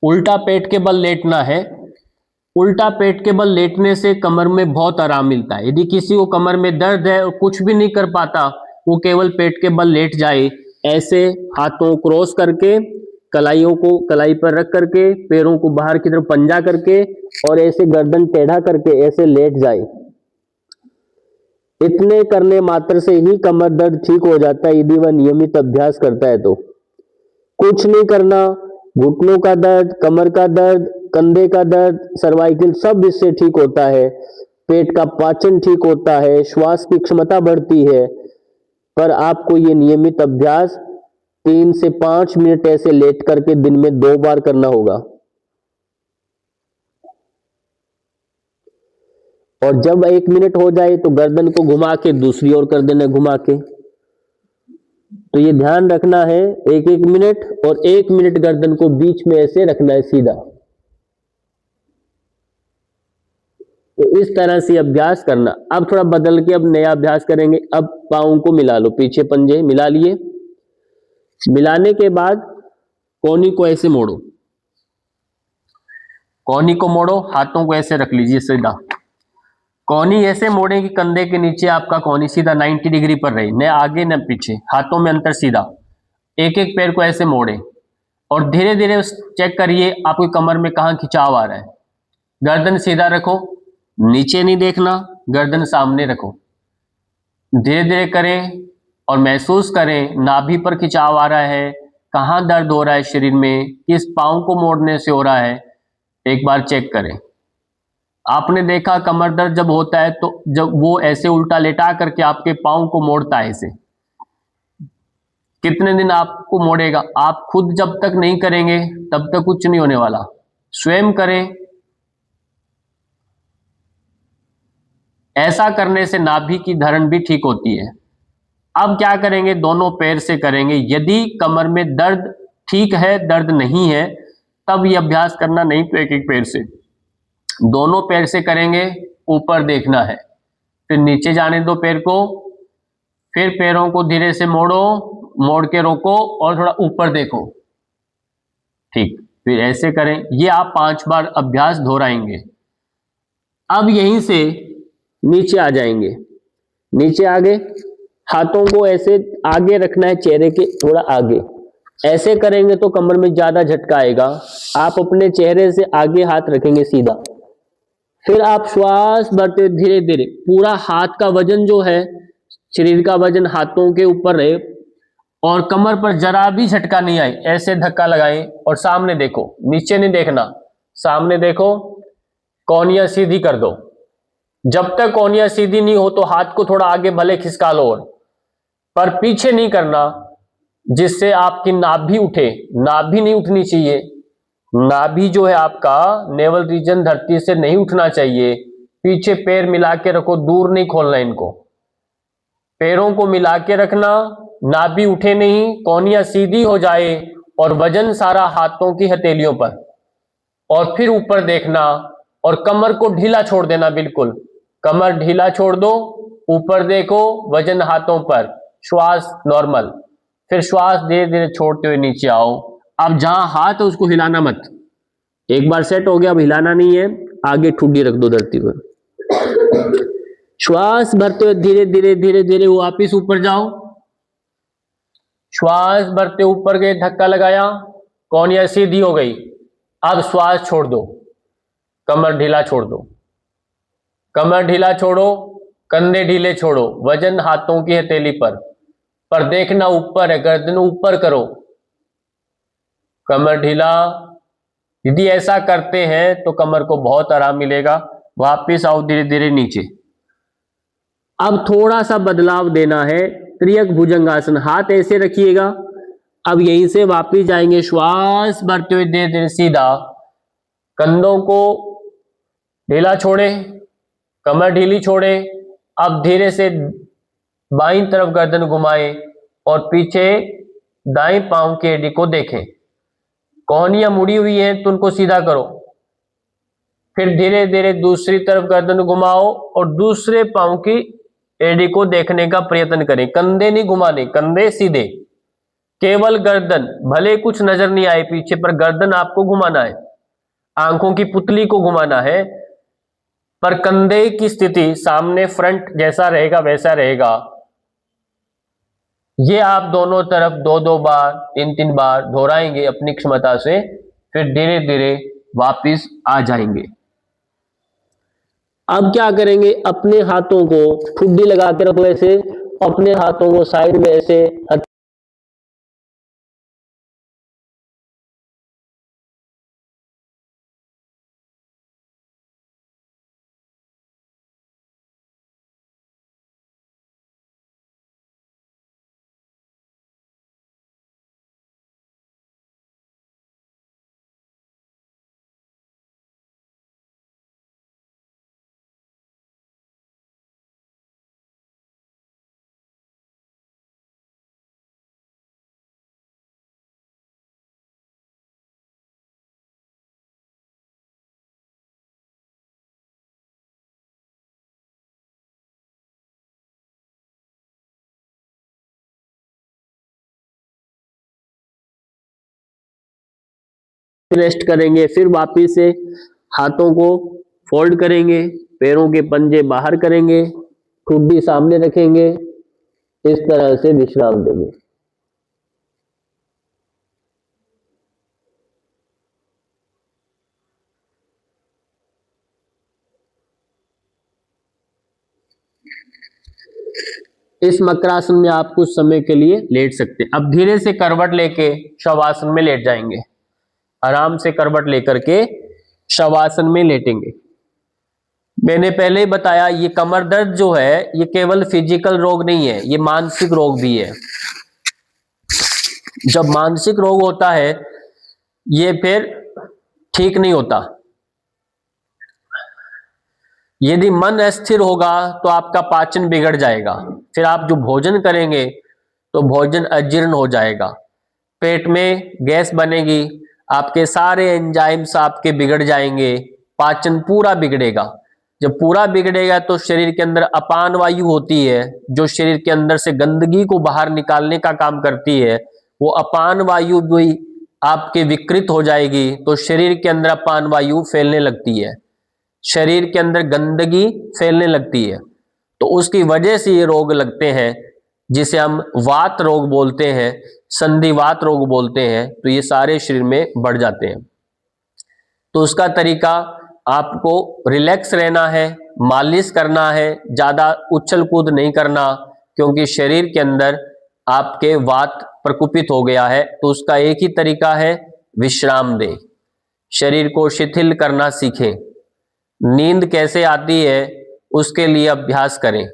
उल्टा पेट के बल लेटना है। उल्टा पेट के बल लेटने से कमर में बहुत आराम मिलता है। यदि किसी को कमर में दर्द है और कुछ भी नहीं कर पाता, वो केवल पेट के बल लेट जाए, ऐसे हाथों क्रॉस करके, कलाइयों को कलाई पर रख करके, पैरों को बाहर की तरफ पंजा करके और ऐसे गर्दन टेढ़ा करके ऐसे लेट जाए। इतने करने मात्र से ही कमर दर्द ठीक हो जाता है, यदि वह नियमित अभ्यास करता है तो। कुछ नहीं करना, घुटनों का दर्द, कमर का दर्द, कंधे का दर्द, सर्वाइकल सब इससे ठीक होता है। पेट का पाचन ठीक होता है, श्वास की क्षमता बढ़ती है। पर आपको ये नियमित अभ्यास 3 से 5 मिनट ऐसे लेट करके दिन में 2 बार करना होगा। और जब 1 मिनट हो जाए तो गर्दन को घुमा के दूसरी ओर कर देना, घुमा के। तो ये ध्यान रखना है, 1-1 मिनट और 1 मिनट गर्दन को बीच में ऐसे रखना है सीधा। तो इस तरह से अभ्यास करना। अब थोड़ा बदल के अब नया अभ्यास करेंगे। अब पाँव को मिला लो, पीछे पंजे मिला लिए। मिलाने के बाद कोहनी को ऐसे मोड़ो, कोहनी को मोड़ो, हाथों को ऐसे रख लीजिए सीधा। कोहनी ऐसे मोड़े कि कंधे के नीचे आपका कोहनी सीधा 90 डिग्री पर रहे, न आगे न पीछे, हाथों में अंतर सीधा। एक एक पैर को ऐसे मोड़े और धीरे धीरे चेक करिए आपकी कमर में कहाँ खिंचाव आ रहा है। गर्दन सीधा रखो, नीचे नहीं देखना, गर्दन सामने रखो। धीरे धीरे करें और महसूस करें नाभि पर खिंचाव आ रहा है, कहाँ दर्द हो रहा है शरीर में, किस पाँव को मोड़ने से हो रहा है, एक बार चेक करें। आपने देखा कमर दर्द जब होता है तो जब वो ऐसे उल्टा लेटा करके आपके पाँव को मोड़ता है ऐसे, कितने दिन आपको मोड़ेगा? आप खुद जब तक नहीं करेंगे तब तक कुछ नहीं होने वाला। स्वयं करें। ऐसा करने से नाभि की धरण भी ठीक होती है। अब क्या करेंगे? दोनों पैर से करेंगे। यदि कमर में दर्द ठीक है, दर्द नहीं है, तब ये अभ्यास करना, नहीं तो एक एक पैर से। दोनों पैर से करेंगे, ऊपर देखना है, फिर नीचे जाने दो पैर को, फिर पैरों को धीरे से मोड़ो, मोड़ के रोको और थोड़ा ऊपर देखो। ठीक, फिर ऐसे करें। ये आप 5 बार अभ्यास दोहराएंगे। अब यहीं से नीचे आ जाएंगे। नीचे आ गए, हाथों को ऐसे आगे रखना है, चेहरे के थोड़ा आगे। ऐसे करेंगे तो कमर में ज्यादा झटका आएगा। आप अपने चेहरे से आगे हाथ रखेंगे सीधा। फिर आप श्वास भरते धीरे धीरे, पूरा हाथ का वजन जो है, शरीर का वजन हाथों के ऊपर रहे और कमर पर जरा भी झटका नहीं आए। ऐसे धक्का लगाएं और सामने देखो, नीचे नहीं देखना, सामने देखो। कोहनियां सीधी कर दो, जब तक कोहनियां सीधी नहीं हो तो हाथ को थोड़ा आगे भले खिसका लो, और पर पीछे नहीं करना, जिससे आपकी नाभि उठे। नाभि नहीं उठनी चाहिए, नाभि जो है आपका नेवल रीजन धरती से नहीं उठना चाहिए। पीछे पैर मिला के रखो, दूर नहीं खोलना इनको, पैरों को मिला के रखना, नाभि उठे नहीं, कोहनियां सीधी हो जाए और वजन सारा हाथों की हथेलियों पर, और फिर ऊपर देखना और कमर को ढीला छोड़ देना, बिल्कुल कमर ढीला छोड़ दो, ऊपर देखो, वजन हाथों पर, श्वास नॉर्मल, फिर श्वास धीरे धीरे छोड़ते हुए नीचे आओ। अब जहां हाथ है उसको हिलाना मत, एक बार सेट हो गया, अब हिलाना नहीं है, आगे ठुड्डी रख दो धरती पर। श्वास भरते हुए धीरे धीरे धीरे धीरे वापिस ऊपर जाओ, श्वास भरते ऊपर गए, धक्का लगाया, कोहनियां सीधी हो गई। अब श्वास छोड़ दो, कमर ढीला छोड़ दो, कमर ढीला छोड़ो, कंधे ढीले छोड़ो, वजन हाथों की हथेली पर देखना ऊपर है, गर्दन ऊपर करो, कमर ढीला। यदि ऐसा करते हैं तो कमर को बहुत आराम मिलेगा। वापिस आओ धीरे धीरे नीचे। अब थोड़ा सा बदलाव देना है, त्रियक भुजंगासन, हाथ ऐसे रखिएगा। अब यहीं से वापिस जाएंगे, श्वास भरते हुए धीरे धीरे सीधा, कंधों को ढीला छोड़े, कमर ढीली छोड़े। अब धीरे से बाईं तरफ गर्दन घुमाएं और पीछे दाएं पांव की एड़ी को देखें। कोहनियां मुड़ी हुई हैं तो उनको सीधा करो, फिर धीरे धीरे दूसरी तरफ गर्दन घुमाओ और दूसरे पांव की एड़ी को देखने का प्रयत्न करें। कंधे नहीं घुमाने, कंधे सीधे, केवल गर्दन, भले कुछ नजर नहीं आए पीछे, पर गर्दन आपको घुमाना है, आंखों की पुतली को घुमाना है, पर कंधे की स्थिति सामने फ्रंट जैसा रहेगा वैसा रहेगा। ये आप दोनों तरफ 2-2 बार 3-3 बार दोहराएंगे अपनी क्षमता से, फिर धीरे धीरे वापिस आ जाएंगे। अब क्या करेंगे, अपने हाथों को ठुड्डी लगा के रखो ऐसे, अपने हाथों को साइड में ऐसे रेस्ट करेंगे, फिर वापिस से हाथों को फोल्ड करेंगे, पैरों के पंजे बाहर करेंगे, ठुड्डी सामने रखेंगे, इस तरह से विश्राम देंगे। इस मकरासन में आप कुछ समय के लिए लेट सकते हैं। अब धीरे से करवट लेके शवासन में लेट जाएंगे, आराम से करवट लेकर के शवासन में लेटेंगे। मैंने पहले ही बताया, ये कमर दर्द जो है ये केवल फिजिकल रोग नहीं है, ये मानसिक रोग भी है। जब मानसिक रोग होता है ये फिर ठीक नहीं होता। यदि मन अस्थिर होगा तो आपका पाचन बिगड़ जाएगा, फिर आप जो भोजन करेंगे तो भोजन अजीर्ण हो जाएगा, पेट में गैस बनेगी, आपके सारे एंजाइम्स आपके बिगड़ जाएंगे, पाचन पूरा बिगड़ेगा। जब पूरा बिगड़ेगा तो शरीर के अंदर अपान वायु होती है जो शरीर के अंदर से गंदगी को बाहर निकालने का काम करती है, वो अपान वायु भी आपके विकृत हो जाएगी तो शरीर के अंदर अपान वायु फैलने लगती है, शरीर के अंदर गंदगी फैलने लगती है, तो उसकी वजह से ये रोग लगते हैं जिसे हम वात रोग बोलते हैं, संधिवात रोग बोलते हैं। तो ये सारे शरीर में बढ़ जाते हैं। तो उसका तरीका, आपको रिलैक्स रहना है, मालिश करना है, ज्यादा उछल कूद नहीं करना, क्योंकि शरीर के अंदर आपके वात प्रकुपित हो गया है। तो उसका एक ही तरीका है, विश्राम दें, शरीर को शिथिल करना सीखें। नींद कैसे आती है उसके लिए अभ्यास करें।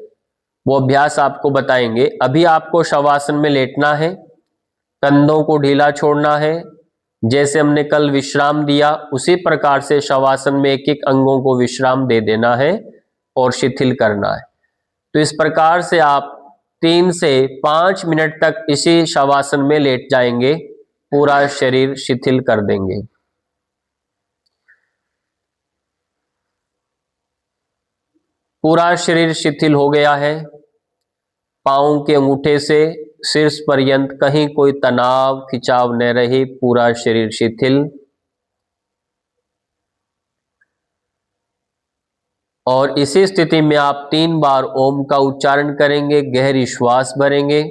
वो अभ्यास आपको बताएंगे। अभी आपको शवासन में लेटना है, कंधों को ढीला छोड़ना है, जैसे हमने कल विश्राम दिया उसी प्रकार से शवासन में एक एक अंगों को विश्राम दे देना है और शिथिल करना है। तो इस प्रकार से आप 3 से 5 मिनट तक इसी शवासन में लेट जाएंगे, पूरा शरीर शिथिल कर देंगे। पूरा शरीर शिथिल हो गया है। पांव के अंगूठे से शीर्ष पर्यंत कहीं कोई तनाव खिंचाव न रहे, पूरा शरीर शिथिल। और इसी स्थिति में आप 3 बार ओम का उच्चारण करेंगे, गहरी श्वास भरेंगे।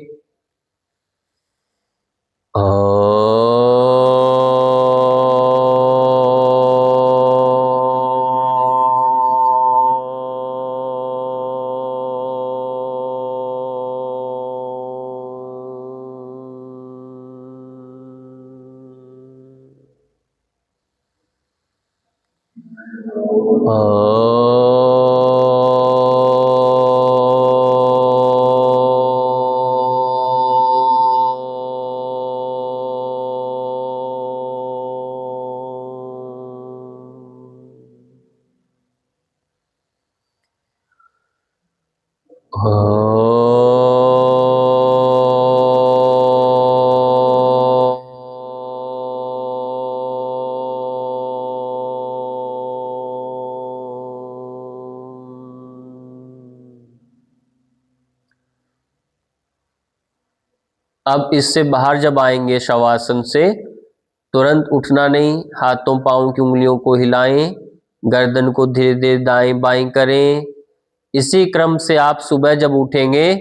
अब इससे बाहर जब आएंगे शवासन से, तुरंत उठना नहीं, हाथों पांव की उंगलियों को हिलाएं, गर्दन को धीरे धीरे दाएं बाएं करें। इसी क्रम से आप सुबह जब उठेंगे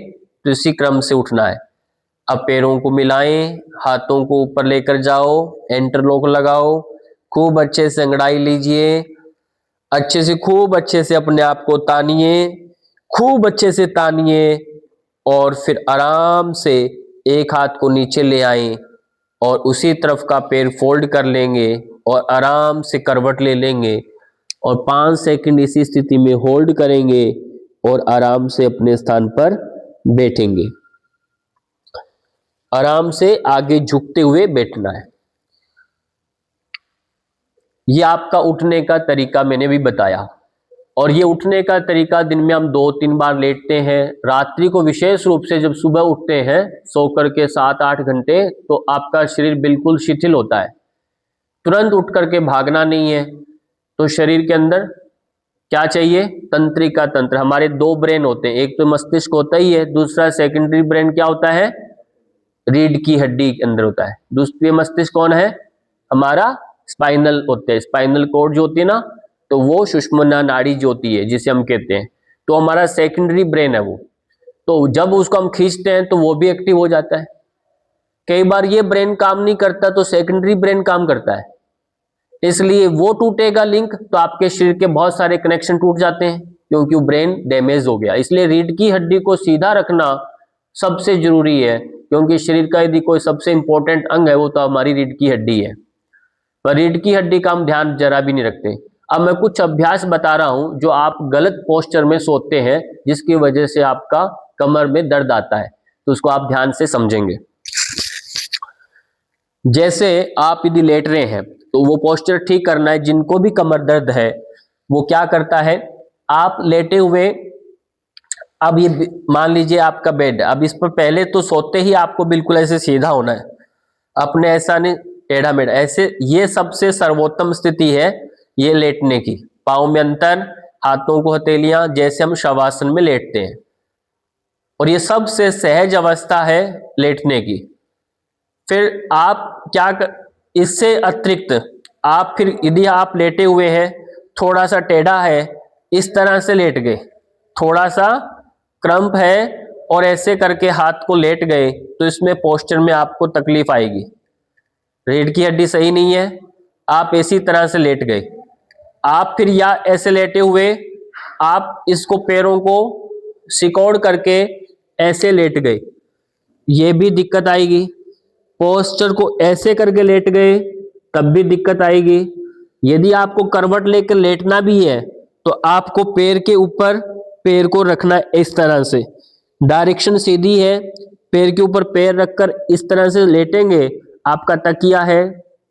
तो इसी क्रम से उठना है। अब पैरों को मिलाएं, हाथों को ऊपर लेकर जाओ, इंटरलॉक लगाओ, खूब अच्छे से अंगड़ाई लीजिए, अच्छे से खूब अच्छे से अपने आप को तानिए, खूब अच्छे से तानिए और फिर आराम से एक हाथ को नीचे ले आएं और उसी तरफ का पैर फोल्ड कर लेंगे और आराम से करवट ले लेंगे और 5 सेकंड इसी स्थिति में होल्ड करेंगे और आराम से अपने स्थान पर बैठेंगे। आराम से आगे झुकते हुए बैठना है। ये आपका उठने का तरीका मैंने भी बताया। और ये उठने का तरीका दिन में हम 2-3 बार लेटते हैं। रात्रि को विशेष रूप से जब सुबह उठते हैं सो करके 7-8 घंटे, तो आपका शरीर बिल्कुल शिथिल होता है। तुरंत उठ करके भागना नहीं है। तो शरीर के अंदर क्या चाहिए? तंत्रिका तंत्र। हमारे 2 ब्रेन होते हैं, एक तो मस्तिष्क होता ही है, दूसरा सेकेंडरी ब्रेन क्या होता है? रीढ़ की हड्डी के अंदर होता है। दूसरी मस्तिष्क कौन है? हमारा स्पाइनल होते हैं, स्पाइनल कोड जो होती है ना, तो वो सुषुम्ना नाड़ी जो होती है जिसे हम कहते हैं, तो हमारा सेकेंडरी ब्रेन है वो। तो जब उसको हम खींचते हैं तो वो भी एक्टिव हो जाता है। कई बार ये ब्रेन काम नहीं करता तो सेकेंडरी ब्रेन काम करता है, इसलिए वो टूटेगा लिंक तो आपके शरीर के बहुत सारे कनेक्शन टूट जाते हैं क्योंकि वो ब्रेन डैमेज हो गया। इसलिए रीढ़ की हड्डी को सीधा रखना सबसे जरूरी है, क्योंकि शरीर का यदि कोई सबसे इंपॉर्टेंट अंग है वो तो हमारी रीढ़ की हड्डी है। पर रीढ़ की हड्डी का हम ध्यान जरा भी नहीं रखते। अब मैं कुछ अभ्यास बता रहा हूं जो आप गलत पोस्चर में सोते हैं जिसकी वजह से आपका कमर में दर्द आता है, तो उसको आप ध्यान से समझेंगे। जैसे आप यदि लेट रहे हैं तो वो पोस्चर ठीक करना है। जिनको भी कमर दर्द है वो क्या करता है, आप लेटे हुए, अब ये मान लीजिए आपका बेड, अब इस पर पहले तो सोते ही आपको बिल्कुल ऐसे सीधा होना है, अपने ऐसा नहीं टेढ़ा मेढ़ा ऐसे। ये सबसे सर्वोत्तम स्थिति है ये लेटने की। पाँव में अंतर, हाथों को हथेलियां, जैसे हम शवासन में लेटते हैं, और ये सबसे सहज अवस्था है लेटने की। फिर आप क्या इससे अतिरिक्त आप फिर यदि आप लेटे हुए हैं, थोड़ा सा टेढ़ा है, इस तरह से लेट गए, थोड़ा सा क्रम्प है और ऐसे करके हाथ को लेट गए, तो इसमें पोस्चर में आपको तकलीफ आएगी। रीढ़ की हड्डी सही नहीं है, आप इसी तरह से लेट गए। आप फिर या ऐसे लेटे हुए आप इसको पैरों को सिकोड़ करके ऐसे लेट गए, ये भी दिक्कत आएगी। पोस्चर को ऐसे करके लेट गए तब भी दिक्कत आएगी। यदि आपको करवट लेकर लेटना भी है तो आपको पैर के ऊपर पैर को रखना है इस तरह से, डायरेक्शन सीधी है, पैर के ऊपर पैर रखकर इस तरह से लेटेंगे। आपका तकिया है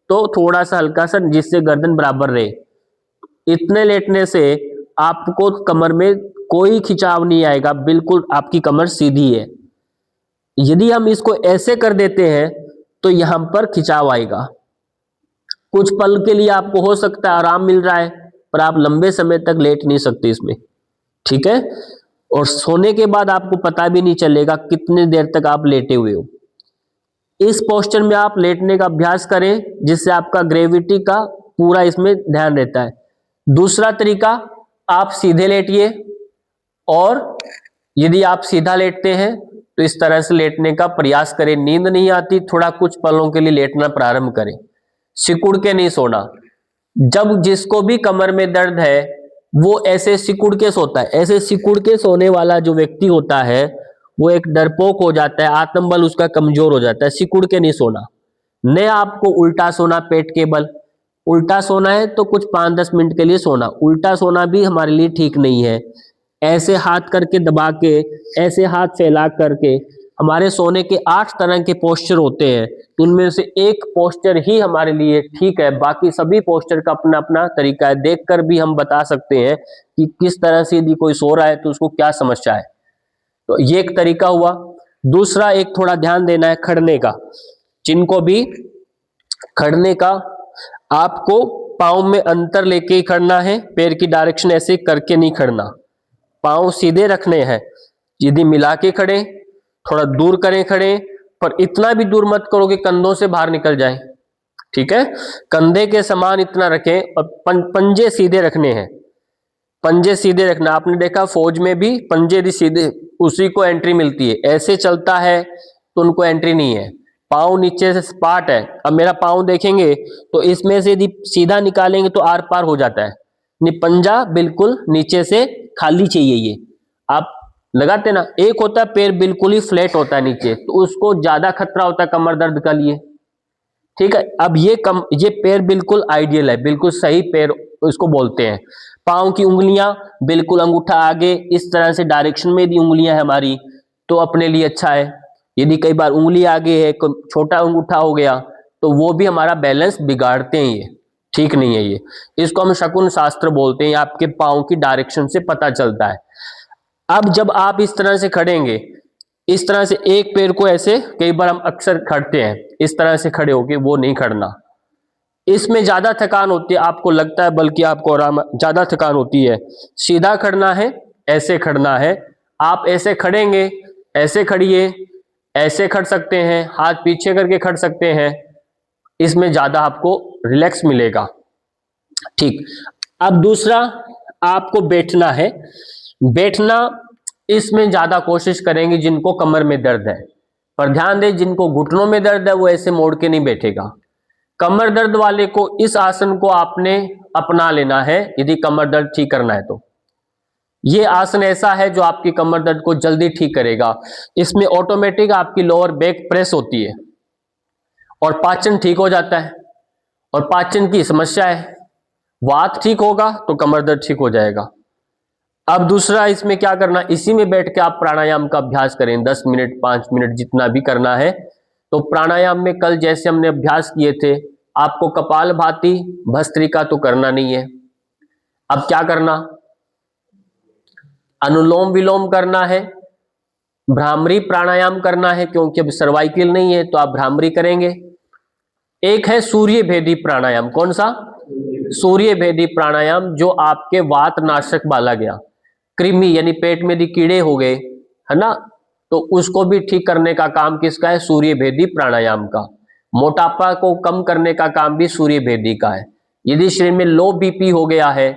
तो थोड़ा सा हल्का सा, जिससे गर्दन बराबर रहे। इतने लेटने से आपको कमर में कोई खिंचाव नहीं आएगा, बिल्कुल आपकी कमर सीधी है। यदि हम इसको ऐसे कर देते हैं तो यहां पर खिंचाव आएगा। कुछ पल के लिए आपको हो सकता है आराम मिल रहा है, पर आप लंबे समय तक लेट नहीं सकते इसमें, ठीक है। और सोने के बाद आपको पता भी नहीं चलेगा कितने देर तक आप लेटे हुए हो। इस पोस्चर में आप लेटने का अभ्यास करें, जिससे आपका ग्रेविटी का पूरा इसमें ध्यान रहता है। दूसरा तरीका, आप सीधे लेटिए, और यदि आप सीधा लेटते हैं तो इस तरह से लेटने का प्रयास करें। नींद नहीं आती, थोड़ा कुछ पलों के लिए लेटना प्रारंभ करें, सिकुड़ के नहीं सोना। जब जिसको भी कमर में दर्द है वो ऐसे सिकुड़ के सोता है। ऐसे सिकुड़ के सोने वाला जो व्यक्ति होता है वो एक डरपोक हो जाता है, आत्मबल उसका कमजोर हो जाता है। सिकुड़ के नहीं सोना, न आपको उल्टा सोना पेट के बल। उल्टा सोना है तो कुछ 5-10 मिनट के लिए सोना, उल्टा सोना भी हमारे लिए ठीक नहीं है। ऐसे हाथ करके दबा के, ऐसे हाथ फैला करके, हमारे सोने के 8 तरह के पोस्चर होते हैं, तो उनमें से एक पोस्चर ही हमारे लिए ठीक है। बाकी सभी पोस्चर का अपना अपना तरीका है। देखकर भी हम बता सकते हैं कि किस तरह से यदि कोई सो रहा है तो उसको क्या समस्या है। तो ये एक तरीका हुआ। दूसरा, एक थोड़ा ध्यान देना है खड़ने का। जिनको भी खड़ने का, आपको पाँव में अंतर लेके ही खड़ना है, पैर की डायरेक्शन ऐसे करके नहीं खड़ना। पाँव सीधे रखने हैं, यदि मिला के खड़े, थोड़ा दूर करें खड़े, पर इतना भी दूर मत करो कि कंधों से बाहर निकल जाए, ठीक है। कंधे के समान इतना रखें, और पंजे सीधे रखने हैं। पंजे सीधे रखना, आपने देखा फौज में भी पंजे भी सीधे, उसी को एंट्री मिलती है। ऐसे चलता है तो उनको एंट्री नहीं है। पाँव नीचे से सपाट है। अब मेरा पाँव देखेंगे तो इसमें से यदि सीधा निकालेंगे तो आर पार हो जाता है। पंजा बिल्कुल नीचे से खाली चाहिए। ये आप लगाते ना, एक होता है पैर बिल्कुल ही फ्लैट होता है नीचे, तो उसको ज्यादा खतरा होता है कमर दर्द का लिए, ठीक है। अब ये पैर बिल्कुल आइडियल है, बिल्कुल सही पैर इसको बोलते हैं। पाँव की उंगलियां बिल्कुल, अंगूठा आगे इस तरह से डायरेक्शन में यदि उंगलियां है हमारी तो अपने लिए अच्छा है। यदि कई बार उंगली आगे है, छोटा अंगूठा हो गया, तो वो भी हमारा बैलेंस बिगाड़ते हैं, ये ठीक नहीं है। ये इसको हम शकुन शास्त्र बोलते हैं। आपके पाँव की डायरेक्शन से पता चलता है। अब जब आप इस तरह से खड़ेंगे, इस तरह से एक पैर को ऐसे, कई बार हम अक्सर खड़ते हैं इस तरह से खड़े होके, वो नहीं खड़ना। इसमें ज्यादा थकान होती है, आपको लगता है, बल्कि आपको आराम, ज्यादा थकान होती है। सीधा खड़ना है, ऐसे खड़ना है। आप ऐसे खड़ेंगे, ऐसे खड़िए, ऐसे खड़ सकते हैं, हाथ पीछे करके खड़ सकते हैं। इसमें ज्यादा आपको रिलैक्स मिलेगा, ठीक। अब दूसरा, आपको बैठना है। बैठना, इसमें ज्यादा कोशिश करेंगे जिनको कमर में दर्द है, पर ध्यान दें जिनको घुटनों में दर्द है वो ऐसे मोड़ के नहीं बैठेगा। कमर दर्द वाले को इस आसन को आपने अपना लेना है यदि कमर दर्द ठीक करना है तो। ये आसन ऐसा है जो आपकी कमर दर्द को जल्दी ठीक करेगा। इसमें ऑटोमेटिक आपकी लोअर बैक प्रेस होती है और पाचन ठीक हो जाता है। और पाचन की समस्या है, वात ठीक होगा तो कमर दर्द ठीक हो जाएगा। अब दूसरा, इसमें क्या करना, इसी में बैठ के आप प्राणायाम का अभ्यास करें 10 मिनट 5 मिनट जितना भी करना है। तो प्राणायाम में कल जैसे हमने अभ्यास किए थे, आपको कपालभाति भस्त्रिका तो करना नहीं है। अब क्या करना, अनुलोम विलोम करना है, भ्रामरी प्राणायाम करना है, क्योंकि अब सर्वाइकल नहीं है तो आप भ्रामरी करेंगे। एक है सूर्य भेदी प्राणायाम। कौन सा? सूर्य भेदी प्राणायाम, जो आपके वात नाशक वाला गया, कृमि यानी पेट में यदि कीड़े हो गए है ना, तो उसको भी ठीक करने का काम किसका है? सूर्य भेदी प्राणायाम का। मोटापा को कम करने का काम भी सूर्य भेदी का है। यदि शरीर में लो बीपी हो गया है,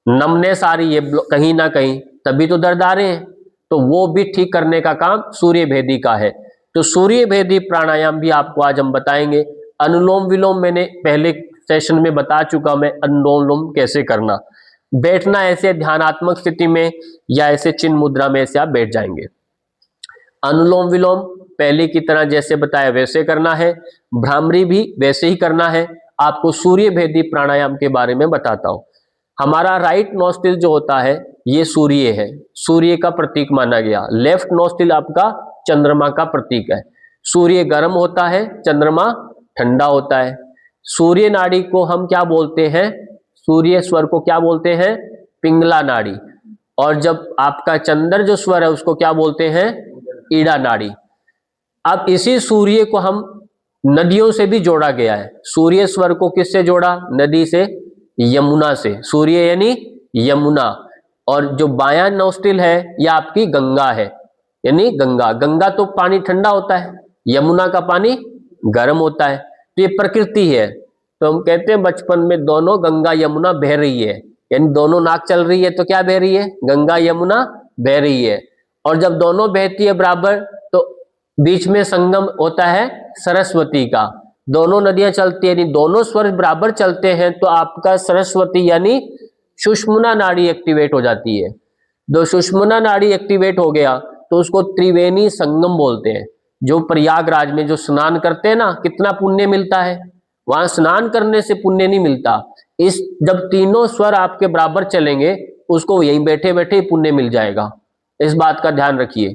नमनेस आ रही है कहीं ना कहीं, तभी तो दर्द आ रहे हैं, तो वो भी ठीक करने का काम सूर्य भेदी का है। तो सूर्य भेदी प्राणायाम भी आपको आज हम बताएंगे। अनुलोम विलोम मैंने पहले सेशन में बता चुका, मैं अनुलोम विलोम कैसे करना। बैठना ऐसे ध्यानात्मक स्थिति में या ऐसे चिन्ह मुद्रा में ऐसे आप बैठ जाएंगे। अनुलोम विलोम पहले की तरह जैसे बताया वैसे करना है, भ्रामरी भी वैसे ही करना है। आपको सूर्य भेदी प्राणायाम के बारे में बताता हूं। हमारा राइट नोस्टिल जो होता है ये सूर्य है, सूर्य का प्रतीक माना गया। लेफ्ट नोस्टिल आपका चंद्रमा का प्रतीक है। सूर्य गर्म होता है, चंद्रमा ठंडा होता है। सूर्य नाड़ी को हम क्या बोलते हैं? सूर्य स्वर को क्या बोलते हैं? पिंगला नाड़ी। और जब आपका चंद्र जो स्वर है उसको क्या बोलते हैं? ईड़ा नाड़ी। अब इसी सूर्य को हम नदियों से भी जोड़ा गया है। सूर्य स्वर को किससे जोड़ा? नदी से, यमुना से। सूर्य यानी यमुना। और जो बायां नोस्टिल है यह आपकी गंगा है, यानी गंगा। गंगा तो पानी ठंडा होता है, यमुना का पानी गर्म होता है। तो ये प्रकृति है। तो हम कहते हैं बचपन में दोनों गंगा यमुना बह रही है, यानी दोनों नाक चल रही है तो क्या बह रही है? गंगा यमुना बह रही है। और जब दोनों बहती है बराबर तो बीच में संगम होता है सरस्वती का। दोनों नदियां चलती है, यानी दोनों स्वर बराबर चलते हैं तो आपका सरस्वती यानी सुषुम्ना नाड़ी एक्टिवेट हो जाती है। जो सुषुम्ना नाड़ी एक्टिवेट हो गया तो उसको त्रिवेणी संगम बोलते हैं। जो प्रयागराज में जो स्नान करते हैं ना, कितना पुण्य मिलता है? वहां स्नान करने से पुण्य नहीं मिलता। इस जब तीनों स्वर आपके बराबर चलेंगे उसको यहीं बैठे बैठे पुण्य मिल जाएगा। इस बात का ध्यान रखिए,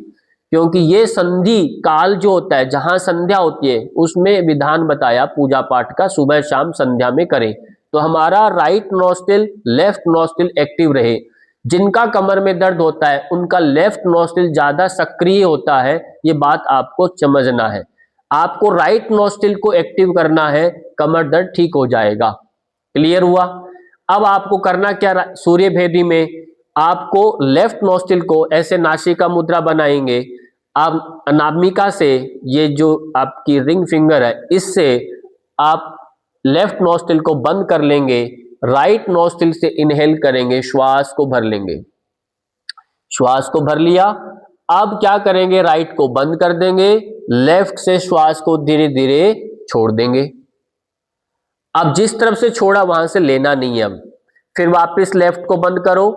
क्योंकि ये संधि काल जो होता है, जहां संध्या होती है उसमें विधान बताया पूजा पाठ का, सुबह शाम संध्या में करें। तो हमारा right nostril left nostril active रहे। जिनका कमर में दर्द होता है उनका लेफ्ट नोस्टिल ज्यादा सक्रिय होता है, ये बात आपको समझना है। आपको राइट नोस्टिल को एक्टिव करना है, कमर दर्द ठीक हो जाएगा। क्लियर हुआ? अब आपको करना क्या? सूर्य भेदी में आपको लेफ्ट नोस्टिल को ऐसे नासिका मुद्रा बनाएंगे। आप अनामिका से, ये जो आपकी रिंग फिंगर है, इससे आप लेफ्ट नोस्टिल को बंद कर लेंगे, राइट नोस्टिल से इनहेल करेंगे, श्वास को भर लेंगे। श्वास को भर लिया, अब क्या करेंगे? राइट को बंद कर देंगे, लेफ्ट से श्वास को धीरे धीरे छोड़ देंगे। अब जिस तरफ से छोड़ा वहां से लेना नहीं है। अब फिर वापस लेफ्ट को बंद करो,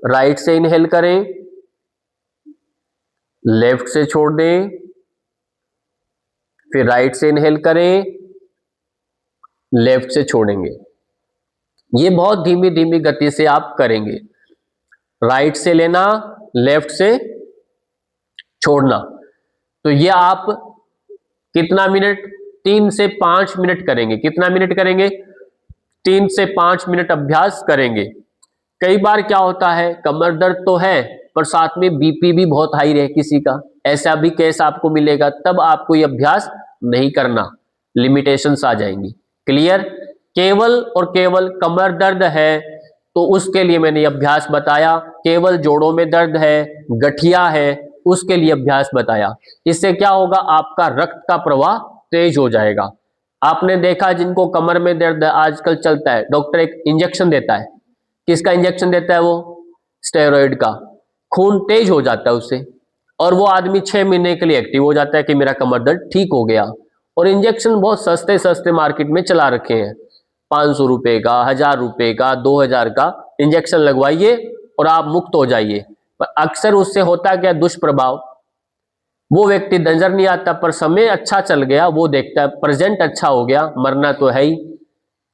राइट से इनहेल करें, लेफ्ट से छोड़ दें, फिर राइट से इनहेल करें, लेफ्ट से छोड़ेंगे। ये बहुत धीमी धीमी गति से आप करेंगे। राइट से लेना, लेफ्ट से छोड़ना। तो ये आप कितना मिनट? 3 से 5 मिनट करेंगे। कितना मिनट करेंगे? 3 से 5 मिनट अभ्यास करेंगे। कई बार क्या होता है, कमर दर्द तो है पर साथ में बीपी भी बहुत हाई रहे किसी का, ऐसा भी केस आपको मिलेगा, तब आपको ये अभ्यास नहीं करना, लिमिटेशंस आ जाएंगी। क्लियर? केवल और केवल कमर दर्द है तो उसके लिए मैंने अभ्यास बताया। केवल जोड़ों में दर्द है, गठिया है, उसके लिए अभ्यास बताया। इससे क्या होगा? आपका रक्त का प्रवाह तेज हो जाएगा। आपने देखा जिनको कमर में दर्द है, आजकल चलता है, डॉक्टर एक इंजेक्शन देता है। किसका इंजेक्शन देता है वो? स्टेरॉइड का। खून तेज हो जाता है उससे, और वो आदमी 6 महीने के लिए एक्टिव हो जाता है कि मेरा कमर दर्द ठीक हो गया। और इंजेक्शन बहुत सस्ते सस्ते मार्केट में चला रखे हैं, 500 रुपए का, 1000 रुपए का, 2000 का इंजेक्शन लगवाइए और आप मुक्त हो जाइए। पर अक्सर उससे होता क्या? दुष्प्रभाव। वो व्यक्ति नजर नहीं आता पर समय अच्छा चल गया, वो देखता है प्रेजेंट अच्छा हो गया, मरना तो है ही।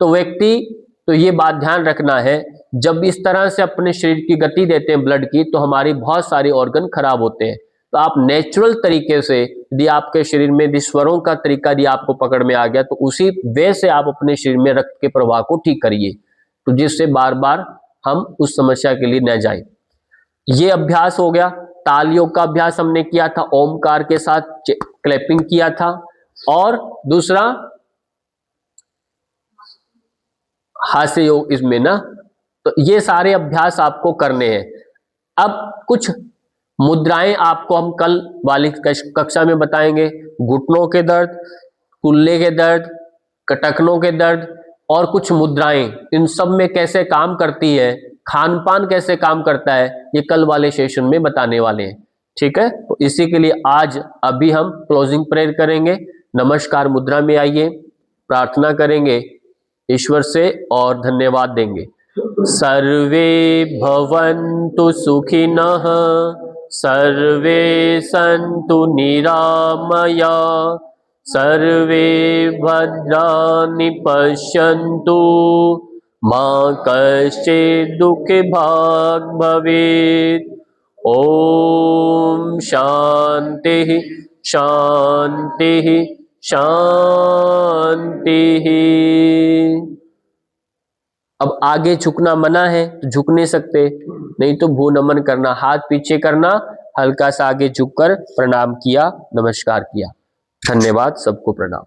तो व्यक्ति, तो ये बात ध्यान रखना है, जब इस तरह से अपने शरीर की गति देते हैं ब्लड की, तो हमारी बहुत सारी ऑर्गन खराब होते हैं। तो आप नेचुरल तरीके से, यदि आपके शरीर में यदि स्वरों का तरीका यदि आपको पकड़ में आ गया तो उसी वे से आप अपने शरीर में रक्त के प्रवाह को ठीक करिए, तो जिससे बार बार हम उस समस्या के लिए न जाए। ये अभ्यास हो गया। तालियों का अभ्यास हमने किया था, ओमकार के साथ क्लैपिंग किया था। और दूसरा हास्य योग इसमें ना। तो ये सारे अभ्यास आपको करने हैं। अब कुछ मुद्राएं आपको हम कल वाली कक्षा में बताएंगे। घुटनों के दर्द, कुल्ले के दर्द, कटकनों के दर्द, और कुछ मुद्राएं इन सब में कैसे काम करती है, खान पान कैसे काम करता है, ये कल वाले सेशन में बताने वाले हैं। ठीक है? तो इसी के लिए आज अभी हम क्लोजिंग प्रेयर करेंगे। नमस्कार मुद्रा में आइए, प्रार्थना करेंगे ईश्वर से और धन्यवाद देंगे। सर्वे भवन्तु सुखिनः, सर्वे सन्तु निरामया, सर्वे भद्राणि पश्यन्तु मां कश्चित् दुःखे भाग् भवेत्। ओम शांति शांति शांति। अब आगे झुकना मना है तो झुक नहीं सकते, नहीं तो भू नमन करना, हाथ पीछे करना, हल्का सा आगे झुककर प्रणाम किया, नमस्कार किया। धन्यवाद, सबको प्रणाम।